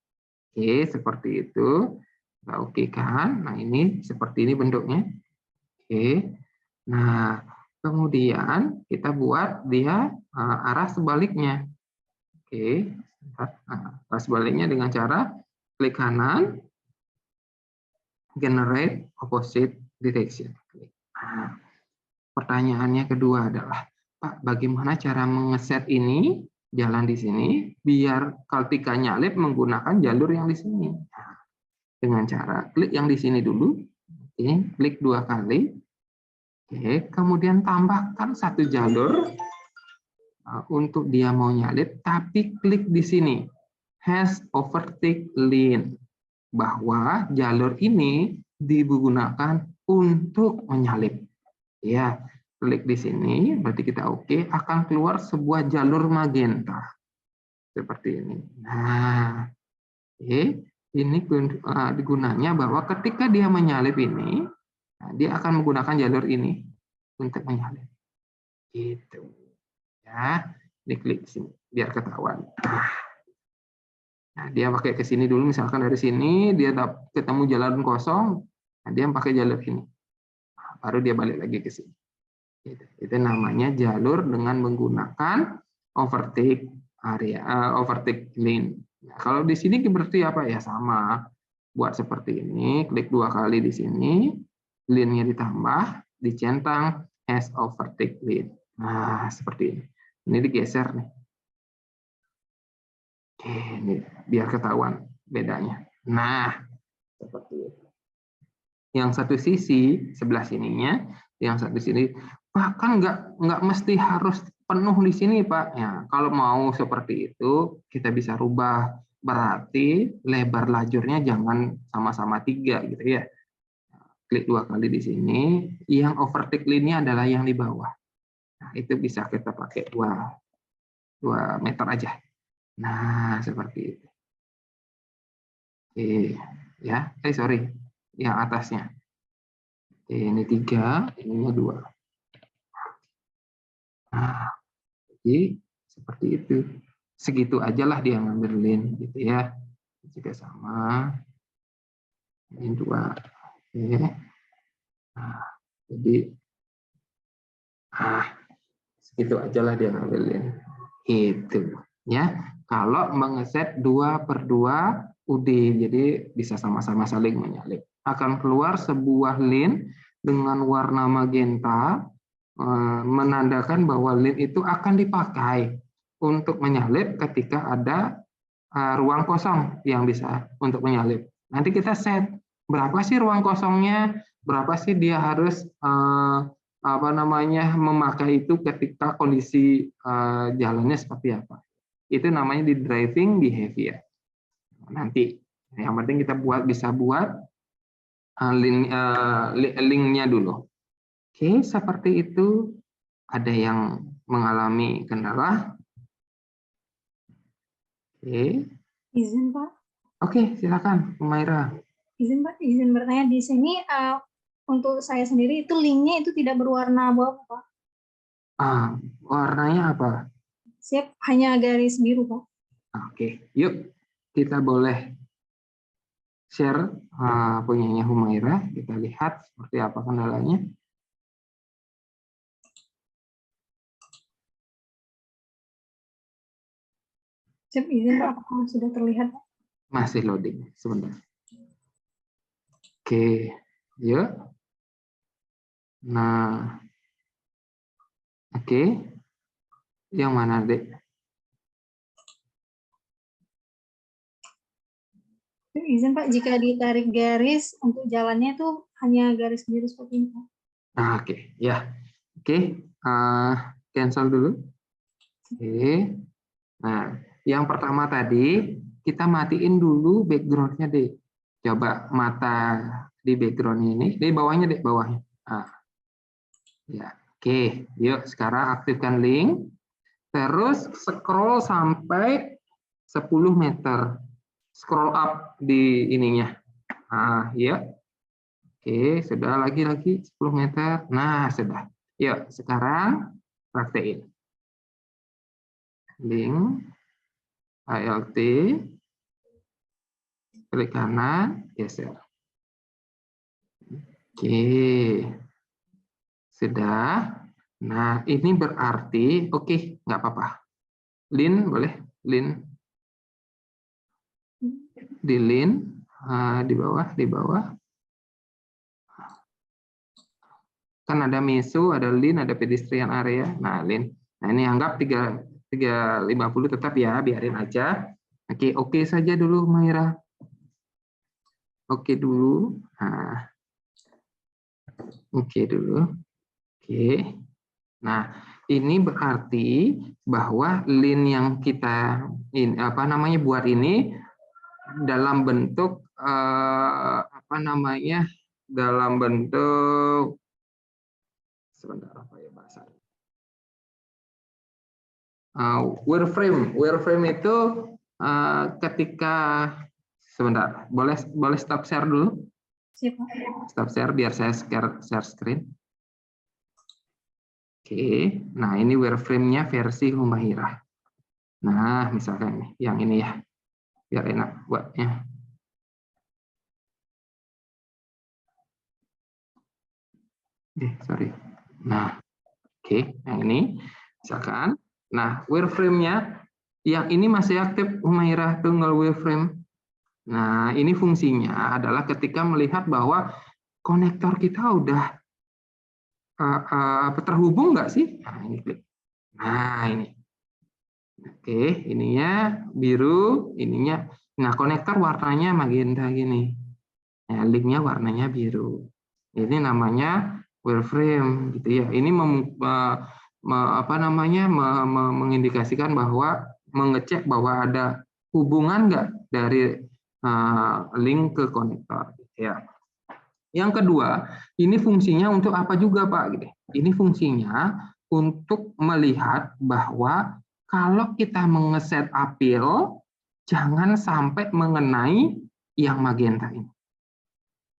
Oke, seperti itu. Kita oke kan? Nah, ini seperti ini bentuknya. Oke. Nah, kemudian kita buat dia arah sebaliknya. Oke. Nah, sebaliknya dengan cara klik kanan, generate opposite direction. Nah, pertanyaannya kedua adalah, Pak, bagaimana cara mengeset ini jalan di sini biar ketika nyalip menggunakan jalur yang di sini? Nah, dengan cara klik yang di sini dulu, Oke, klik 2 kali. Oke, kemudian tambahkan 1 jalur untuk dia mau nyalip, tapi klik di sini has overtake lane, bahwa jalur ini digunakan untuk menyalip. Ya, klik di sini, berarti kita oke, akan keluar sebuah jalur magenta seperti ini. Nah, oke, ini gunanya bahwa ketika dia menyalip ini, nah, dia akan menggunakan jalur ini untuk menyalip. Gitu. Ya, diklik sini biar ketahuan. Nah, dia pakai ke sini dulu, misalkan dari sini dia ketemu jalan kosong, nah dia pakai jalur ini. Nah, baru dia balik lagi ke sini. Gitu. Itu namanya jalur dengan menggunakan overtake area, overtake lane. Nah, kalau di sini berarti apa ya, sama. Buat seperti ini, klik 2 kali di sini, lane-nya ditambah, dicentang as overtake lane. Nah, seperti ini. Ini digeser nih. Oke, ini biar ketahuan bedanya. Nah, seperti itu. Yang satu sisi sebelah sininya, yang satu sini, Pak, kan nggak mesti harus penuh di sini, Pak. Ya, kalau mau seperti itu, kita bisa rubah. Berarti lebar lajurnya jangan sama-sama 3 gitu ya. Klik 2 kali di sini, yang overtake lane-nya adalah yang di bawah. Nah, itu bisa kita pakai 2 meter aja. Nah, seperti itu. Oke, ya. Sorry, yang atasnya. Oke, ini 3, ininya 2. Nah, jadi seperti itu. Segitu aja lah dia ngambil lane gitu ya. Juga sama. Ini 2. Oke. Nah, jadi segitu aja lah dia ngambil lane. Itu ya. Kalau mengeset 2/2 UD, jadi bisa sama-sama saling menyalip. Akan keluar sebuah lane dengan warna magenta, menandakan bahwa lane itu akan dipakai untuk menyalip ketika ada ruang kosong yang bisa untuk menyalip. Nanti kita set berapa sih ruang kosongnya, berapa sih dia harus memakai itu ketika kondisi jalannya seperti apa. Itu namanya di driving behavior. Nanti yang penting kita bisa buat link-nya dulu. Oke, seperti itu. Ada yang mengalami kendala? Oke. Izin Pak. Oke, silakan, Umaira. Izin Pak, izin bertanya di sini untuk saya sendiri itu linknya itu tidak berwarna abu-abu Pak. Warnanya apa? Siap, hanya garis biru Pak. Oke, yuk kita boleh share punyanya Humaira. Kita lihat seperti apa kendalanya. Siap, izin Pak, apakah sudah terlihat? Masih loading, sebentar. Oke, yuk. Nah, oke. Yang mana, Dek? Izin Pak, jika ditarik garis untuk jalannya itu hanya garis biru seperti ini Pak. Oke, ya. Oke, cancel dulu. Oke. Nah, yang pertama tadi kita matiin dulu background-nya, Dek. Coba mata di background ini, di bawahnya, Dek, bawahnya. Ya, oke. Yuk, sekarang aktifkan link. Terus scroll sampai 10 meter. Scroll up di ininya. Ya. Oke, sudah lagi 10 meter. Nah, sudah. Yuk, sekarang praktekin. Link ALT, klik kanan, geser. Oke, sudah. Nah, ini berarti oke, nggak apa-apa. Lin boleh, lin di lin di bawah. Kan ada meso, ada lin, ada pedestrian area. Nah, lin. Nah, ini anggap 350 tetap ya, biarin aja. Oke saja dulu, Maira. Oke dulu. Nah, Oke dulu. Oke. Nah, ini berarti bahwa lin yang kita buat ini dalam bentuk dalam bentuk sebentar apa ya bahasa wireframe. Wireframe itu ketika sebentar, boleh stop share dulu? Siap, Pak. Stop share biar saya share screen. Oke, nah ini wireframe-nya versi Humairah. Nah, misalkan nih, yang ini ya, biar enak buatnya. Sorry. Nah, oke, yang ini misalkan. Nah, wireframe-nya yang ini masih aktif Humairah tunggal wireframe. Nah, ini fungsinya adalah ketika melihat bahwa konektor kita udah terhubung nggak sih? Nah, ini klik. Nah, ini. Oke, ininya biru, ininya. Nah, konektor warnanya magenta gini. Nah, linknya warnanya biru. Ini namanya wireframe, gitu ya. Ini mengindikasikan bahwa mengecek bahwa ada hubungan nggak dari link ke konektor, gitu ya. Yang kedua, ini fungsinya untuk apa juga, Pak? Ini fungsinya untuk melihat bahwa kalau kita mengeset apil, jangan sampai mengenai yang magenta ini.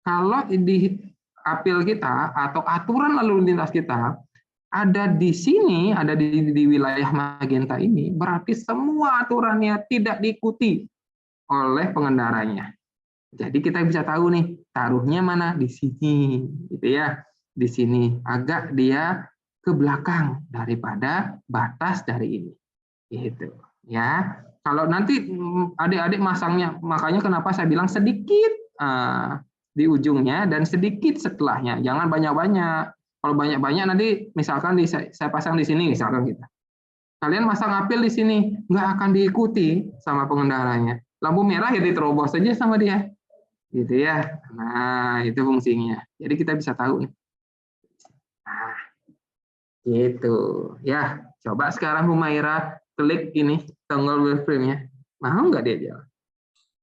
Kalau di apil kita atau aturan lalu lintas kita ada di sini, ada di wilayah magenta ini, berarti semua aturannya tidak diikuti oleh pengendaranya. Jadi kita bisa tahu nih, taruhnya mana di sini, gitu ya, di sini agak dia ke belakang daripada batas dari ini, gitu ya. Kalau nanti adik-adik masangnya, makanya kenapa saya bilang sedikit di ujungnya dan sedikit setelahnya, jangan banyak-banyak. Kalau banyak-banyak nanti misalkan saya pasang di sini, misalkan kita, kalian masang apil di sini, nggak akan diikuti sama pengendaranya. Lampu merah ya diterobos saja sama dia. Gitu ya. Nah, itu fungsinya. Jadi kita bisa tahu nih. Nah, gitu. Ya, coba sekarang Humairah klik ini toggle wireframe-nya. Mau nggak dia jalan?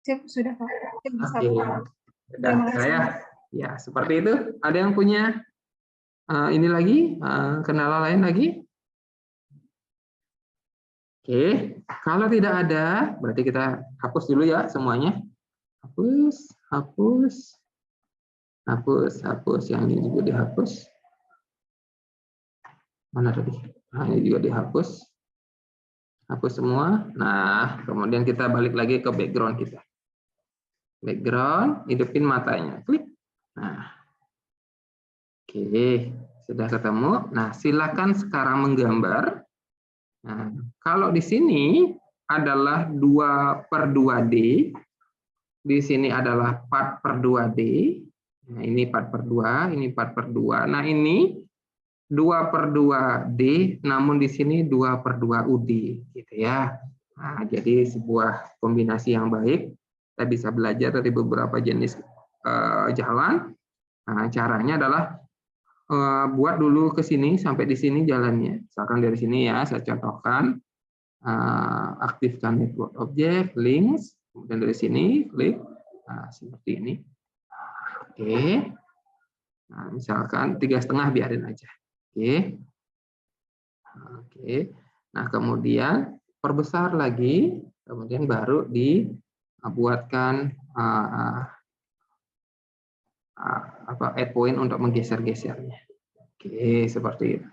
Siap, sudah, Pak. Bisa, Oke. Pak. Sudah, Terima kasih. saya ya seperti itu. Ada yang punya ini lagi kendala lain lagi? Oke, kalau tidak ada, berarti kita hapus dulu ya semuanya. Hapus, hapus, hapus, hapus. Yang ini juga dihapus. Mana tadi? Nah, ini juga dihapus. Hapus semua. Nah, kemudian kita balik lagi ke background kita. Background, hidupin matanya. Klik. Nah, oke, sudah ketemu. Nah, silakan sekarang menggambar. Nah, kalau di sini adalah 2/2D. Di sini adalah 4/2D. Nah, ini 4/2, ini 4/2. Nah, ini 2/2D, namun di sini 2/2UD, gitu ya. Nah, jadi sebuah kombinasi yang baik. Kita bisa belajar dari beberapa jenis jalan. Nah, caranya adalah buat dulu ke sini sampai di sini jalannya. Misalkan dari sini ya, saya contohkan. Aktifkan network object, links, kemudian dari sini klik. Nah, seperti ini. Oke. Nah, misalkan 3,5 biarin aja. Oke. Oke. Nah, kemudian perbesar lagi, kemudian baru dibuatkan add point untuk menggeser-gesernya. Oke, seperti itu.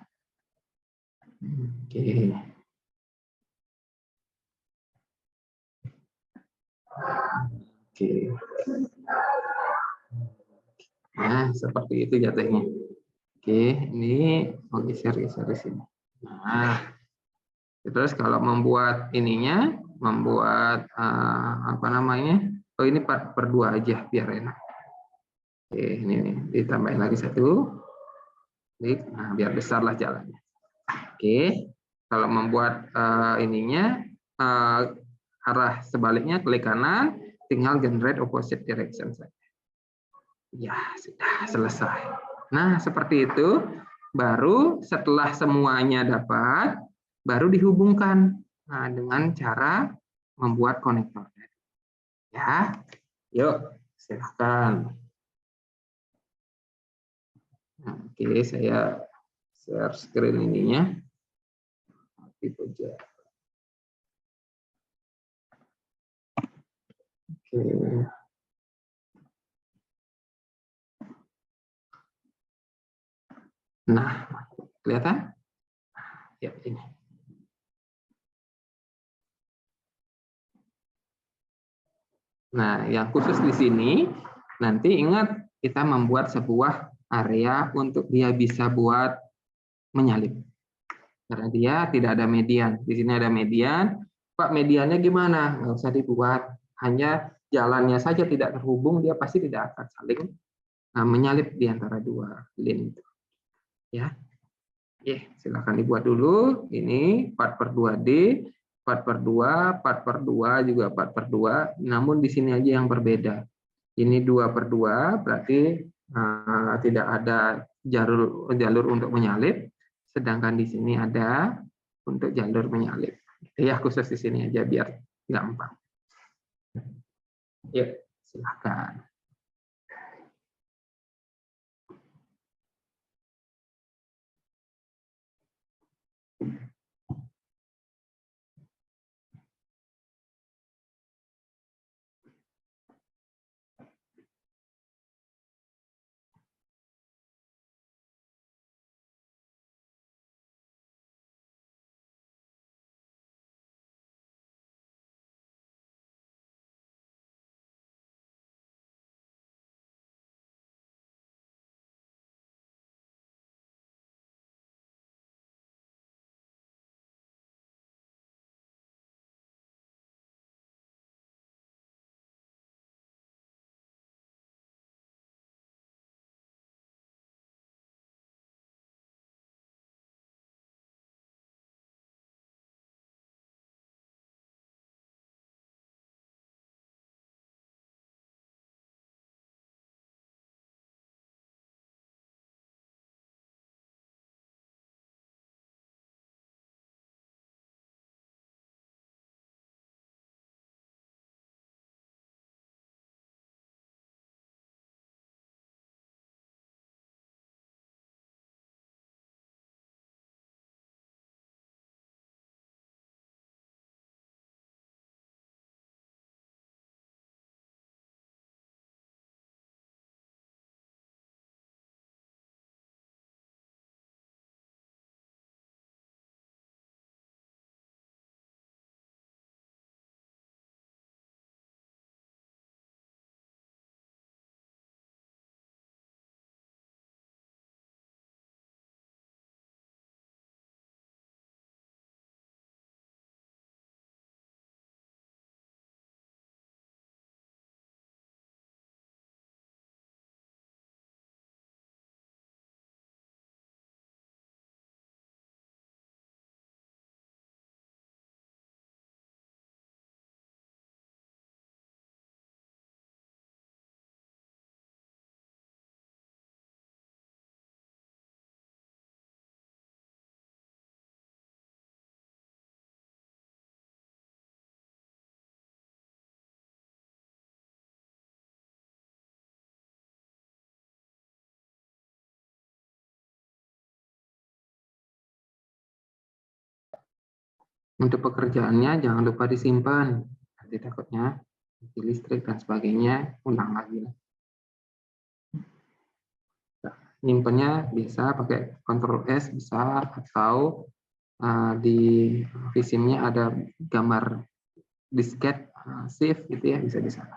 Oke. Oke. Nah, seperti itu jatuhnya. Oke, ini mau geser-geser di sini. Nah, terus kalau membuat ininya, membuat apa namanya? Oh, ini 4/2 aja biar enak. Oke, ini ditambahin lagi 1. Klik, nah biar besar lah jalannya. Oke, kalau membuat ininya arah sebaliknya klik kanan, tinggal generate opposite direction saja. Ya, sudah selesai. Nah, seperti itu. Baru setelah semuanya dapat, baru dihubungkan dengan cara membuat konektor. Ya, yuk silahkan. Nah, oke, saya share screen ininya. Oke. Nah, kelihatan? Ya, ini. Nah, yang khusus di sini, nanti ingat kita membuat sebuah area untuk dia bisa buat menyalip. Karena dia tidak ada median. Di sini ada median. Pak, mediannya gimana? Nggak usah dibuat. Hanya jalannya saja tidak terhubung, dia pasti tidak akan saling menyalip di antara dua lane itu. Ya. Oke, silakan dibuat dulu. Ini 4/2D, 4/2, 4/2 juga 4/2. Namun di sini aja yang berbeda. Ini 2/2, berarti tidak ada jalur untuk menyalip. Sedangkan di sini ada untuk jalur menyalip. Ya, khusus di sini aja biar gampang. Yuk, silakan. Untuk pekerjaannya jangan lupa disimpan. Nanti takutnya mati listrik dan sebagainya, ulang lagi. Nyimpennya bisa pakai Ctrl S bisa, atau di vSIM-nya ada gambar disket save gitu ya, bisa di sana.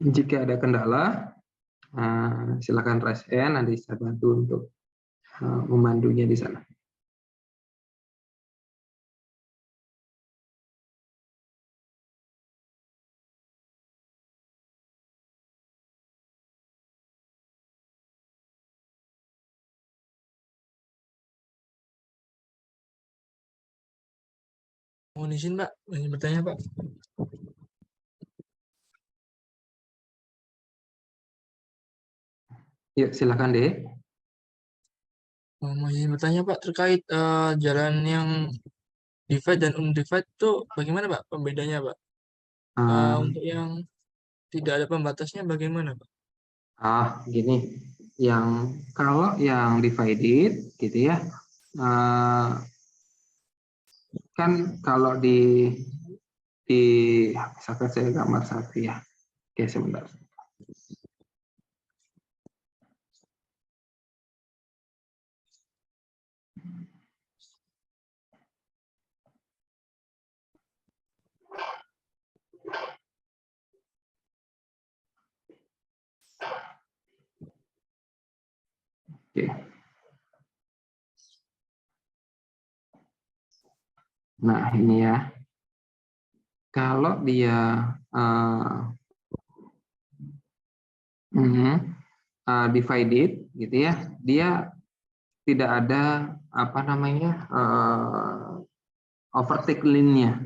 Jika ada kendala, silakan raise hand, nanti saya bantu untuk memandunya di sana. Mohon izin, Pak. Ingin bertanya, Pak. Yuk, silakan deh. Mohon izin bertanya, Pak, terkait jalan yang divide dan undivided itu bagaimana, Pak? Pembedanya, Pak? Untuk yang tidak ada pembatasnya bagaimana, Pak? Gini, kalau yang divided gitu ya, kan kalau di misalkan saya gambar satu ya. Oke, sebentar. Oke. Nah, ini ya. Kalau dia divided gitu ya, dia tidak ada apa namanya overtake line-nya.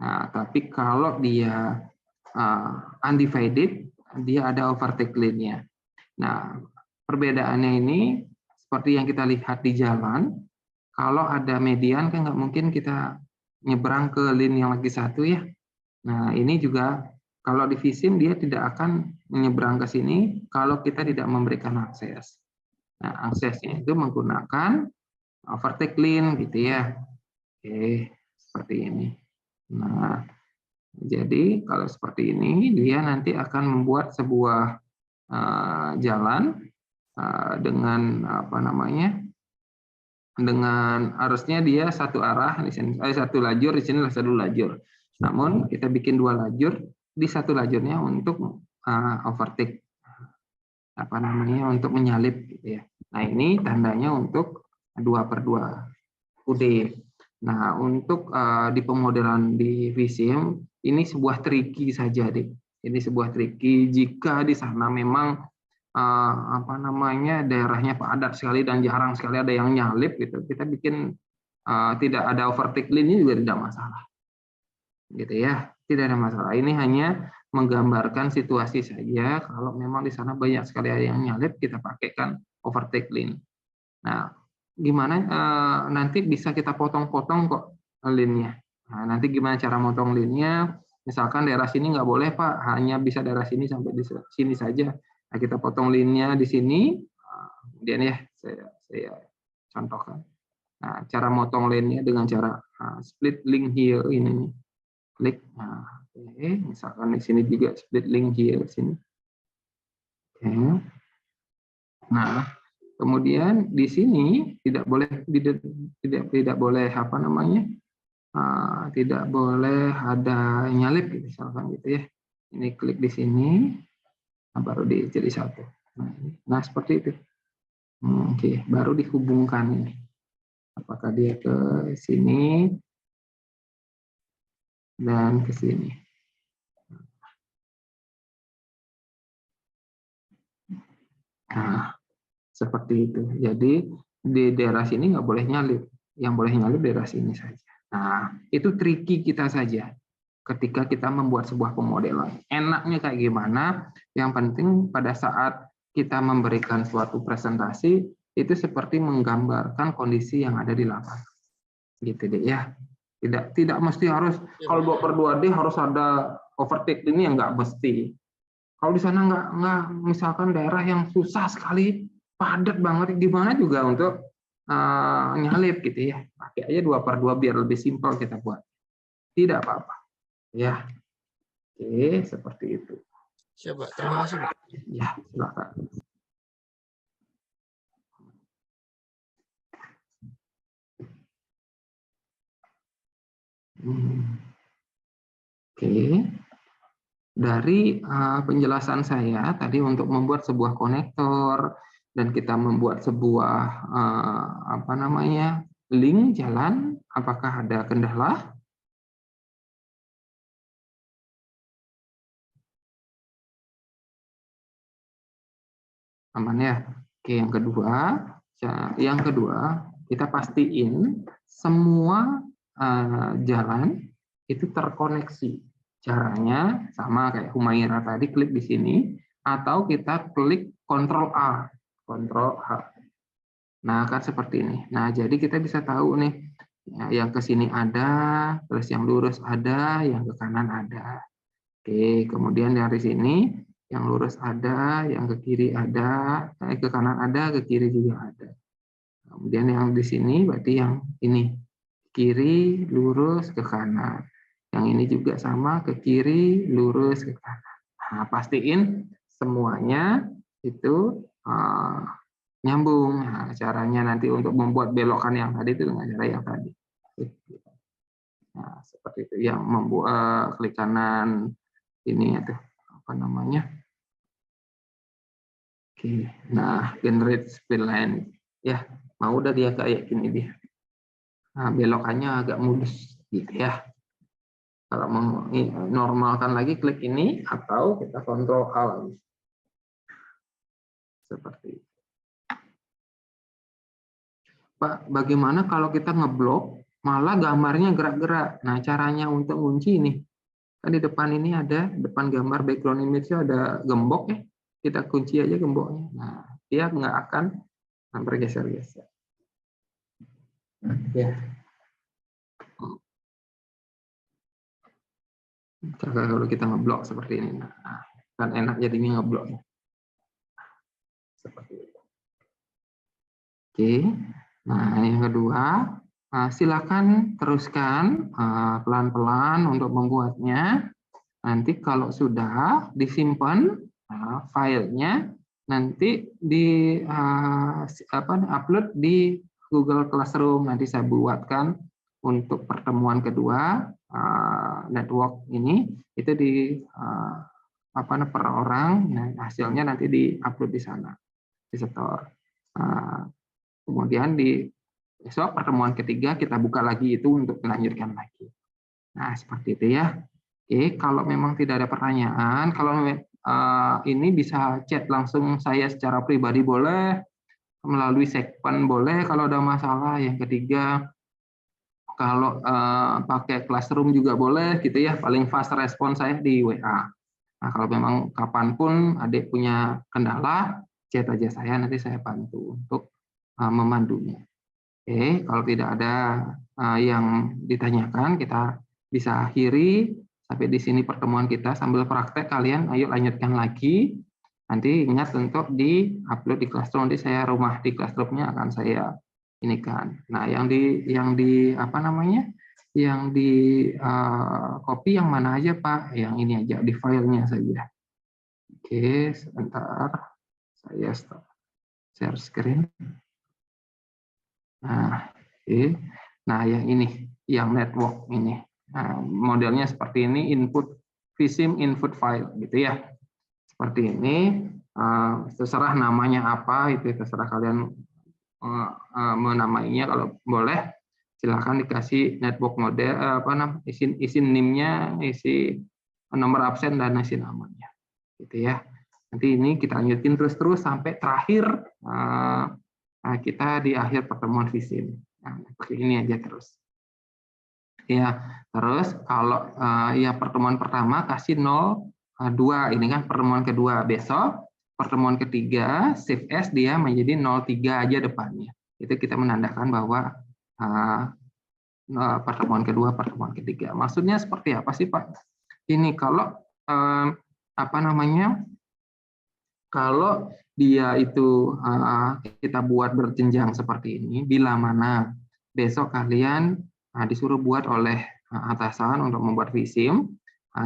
Nah, tapi kalau dia undivided, dia ada overtake line-nya. Nah, perbedaannya ini seperti yang kita lihat di jalan, kalau ada median kan nggak mungkin kita nyebrang ke lini yang lagi satu ya. Nah, ini juga kalau di VSIM dia tidak akan menyeberang ke sini kalau kita tidak memberikan akses. Nah, aksesnya itu menggunakan overtake line gitu ya. Oke, seperti ini. Nah, jadi kalau seperti ini dia nanti akan membuat sebuah jalan dengan apa namanya? Dengan arusnya dia satu arah di sini, satu lajur di sini satu lajur. Namun kita bikin dua lajur, di satu lajurnya untuk overtake apa namanya untuk menyalip gitu ya. Nah, ini tandanya untuk 2/2 UD. Nah, untuk di pemodelan di VSIM ini sebuah triki saja deh. Ini sebuah triki jika di sana memang apa namanya daerahnya padat sekali dan jarang sekali ada yang nyalip gitu, kita bikin tidak ada overtake line juga tidak masalah gitu ya, tidak ada masalah. Ini hanya menggambarkan situasi saja. Kalau memang di sana banyak sekali ada yang nyalip, kita pakaikan overtake line. Nah, gimana nanti bisa kita potong-potong kok line-nya. Nah, nanti gimana cara motong line-nya? Misalkan daerah sini nggak boleh Pak, hanya bisa daerah sini sampai di sini saja. Nah, kita potong line-nya di sini, kemudian ya saya contohkan. Nah, cara motong line-nya dengan cara split link here ini, klik. Nah, oke, misalkan di sini juga split link here sini. Oke. Nah, kemudian di sini tidak boleh apa namanya, tidak boleh ada nyalip, misalkan gitu ya. Ini klik di sini. Nah, baru jadi satu. Nah, seperti itu. Oke, baru dihubungkan ini. Apakah dia ke sini dan ke sini. Nah, seperti itu. Jadi di daerah sini nggak boleh nyalip. Yang boleh nyalip daerah sini saja. Nah, itu triki kita saja. Ketika kita membuat sebuah pemodelan. Enaknya kayak gimana? Yang penting pada saat kita memberikan suatu presentasi, itu seperti menggambarkan kondisi yang ada di lapangan. Gitu deh ya. Tidak mesti harus, kalau 2/2D harus ada overtake ini yang nggak mesti. Kalau di sana nggak misalkan daerah yang susah sekali, padat banget, gimana juga untuk nyalip gitu ya. Pakai aja 2/2 biar lebih simpel kita buat. Tidak apa-apa. Ya, oke, seperti itu. Siap, Pak. Terima kasih, Pak. Ya, silakan. Oke. dari penjelasan saya tadi untuk membuat sebuah konektor dan kita membuat sebuah apa namanya link jalan, apakah ada kendala? Aman ya. Oke, yang kedua kita pastiin semua jalan itu terkoneksi. Caranya sama kayak Humaira tadi, klik di sini atau kita klik Ctrl A, Ctrl H. Nah, kan seperti ini. Nah, jadi kita bisa tahu nih yang ke sini ada, terus yang lurus ada, yang ke kanan ada. Oke, kemudian dari sini yang lurus ada, yang ke kiri ada, ke kanan ada, ke kiri juga ada. Kemudian yang di sini berarti yang ini, kiri, lurus, ke kanan. Yang ini juga sama, ke kiri, lurus, ke kanan. Nah, pastiin semuanya itu nyambung. Nah, caranya nanti untuk membuat belokan yang tadi itu dengan cara yang tadi. Nah, seperti itu yang membuat klik kanan ini itu apa namanya? Oke, nah generate speed line ya, mau udah dia kayak gini dia. Nah, belokannya agak mulus gitu ya. Kalau mau normalkan lagi klik ini atau kita Ctrl A lagi. Seperti itu. Pak, bagaimana kalau kita ngeblok malah gambarnya gerak-gerak? Nah, caranya untuk kunci ini. Kan di depan ini ada, depan gambar background image-nya ada gembok ya. Kita kunci aja gemboknya. Nah, dia nggak akan bergeser-geser. Ya. Kalau kita ngeblok seperti ini, nah, kan enak jadinya ngeblok. Seperti itu. Oke, nah yang kedua, silakan teruskan pelan-pelan untuk membuatnya. Nanti kalau sudah disimpan filenya, nanti di upload di Google Classroom. Nanti saya buatkan untuk pertemuan kedua network ini itu di per orang. Nah, hasilnya nanti di-upload di sana, di store. Kemudian di besok pertemuan ketiga kita buka lagi itu untuk melanjutkan lagi. Nah, seperti itu ya. Oke, kalau memang tidak ada pertanyaan, kalau ini bisa chat langsung saya secara pribadi boleh, melalui segmen boleh kalau ada masalah. Yang ketiga, kalau pakai Classroom juga boleh gitu ya, paling fast respon saya di WA. Nah, kalau memang kapanpun adik punya kendala, chat aja saya, nanti saya bantu untuk memandunya. Oke, kalau tidak ada yang ditanyakan, kita bisa akhiri sampai di sini pertemuan kita. Sambil praktek kalian, ayo lanjutkan lagi. Nanti ingat untuk di-upload di Classroom. Nanti saya rumah di Classroom-nya akan saya ini kan. Nah, yang di apa namanya? Yang di copy yang mana aja, Pak? Yang ini aja di filenya saja. Oke, sebentar. Saya stop share screen. Nah, oke. Nah, yang ini, yang network ini. Nah, modelnya seperti ini, input vSIM input file gitu ya. Seperti ini, terserah namanya apa, itu terserah kalian menamainya. Kalau boleh silakan dikasih network model isi NIM-nya, isi nomor absen dan isi namanya gitu ya. Nanti ini kita lanjutin terus sampai terakhir kita di akhir pertemuan vSIM. Nah, ini aja terus ya. Terus kalau ya pertemuan pertama kasih 0,2, ini kan pertemuan kedua. Besok pertemuan ketiga, shift S dia menjadi 0,3 aja depannya. Itu kita menandakan bahwa pertemuan kedua, pertemuan ketiga. Maksudnya seperti apa sih, Pak? Ini kalau apa namanya? Kalau dia itu kita buat berjenjang seperti ini, bila mana besok kalian disuruh buat oleh atasan untuk membuat vSIM,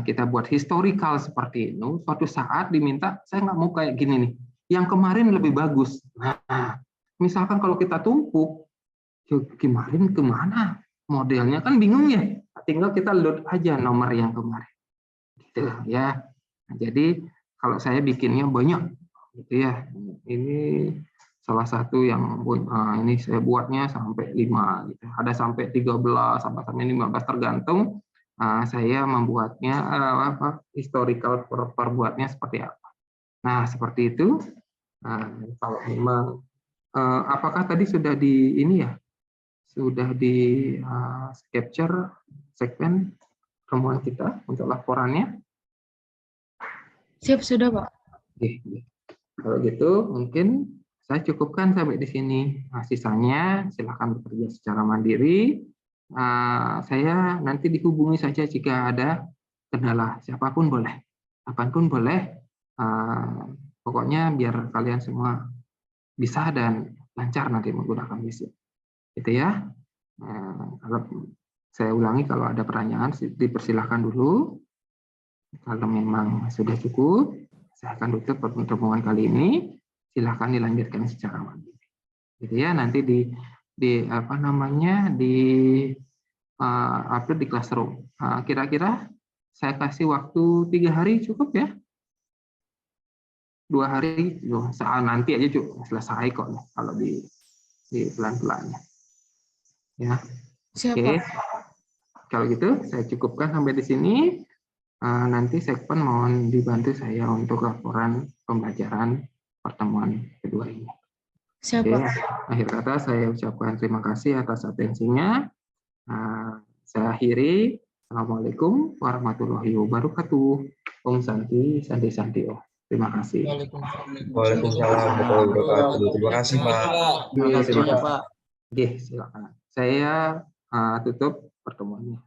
kita buat historical seperti itu, suatu saat diminta, saya nggak mau kayak gini nih, yang kemarin lebih bagus. Nah, misalkan kalau kita tumpuk, kemarin kemana modelnya, kan bingung ya, tinggal kita load aja nomor yang kemarin gitu ya. Nah, jadi kalau saya bikinnya banyak, gitu ya. Ini salah satu yang ini saya buatnya sampai 5, gitu. Ada sampai 13, sampai 15 tergantung saya membuatnya historical perbuatnya seperti apa. Nah, seperti itu. Kalau memang apakah tadi sudah di ini ya? Sudah di capture segmen temuan kita untuk laporannya? Siap, sudah, Pak. Oke. Kalau gitu mungkin saya cukupkan sampai di sini. Sisanya silakan bekerja secara mandiri. Saya nanti dihubungi saja jika ada kendala, siapapun boleh, kapanpun boleh. Pokoknya biar kalian semua bisa dan lancar nanti menggunakan mesin, gitu ya. Kalau saya ulangi, kalau ada pertanyaan dipersilahkan dulu. Kalau memang sudah cukup, saya akan tutup pertemuan kali ini. Silahkan dilanjutkan secara mandiri, gitu ya. Nanti di apa namanya upload di Classroom. Kira-kira saya kasih waktu 3 hari cukup ya? 2 hari, soal nanti aja selesai kok kalau di pelan-pelannya. Ya. Siap, Oke. Pak. Kalau gitu saya cukupkan sampai di sini. Nanti Sekpen mohon dibantu saya untuk laporan pembelajaran pertemuan kedua ini. Siap, Oke. Pak. Akhir kata saya ucapkan terima kasih atas atensinya. Saya akhiri. Assalamualaikum warahmatullahi wabarakatuh. Om Santi, Santi Santi Om. Terima kasih. Waalaikumsalam warahmatullahi wabarakatuh. Terima kasih, Pak. Terima kasih banyak, Pak. Oke, silakan. Saya tutup pertemuannya.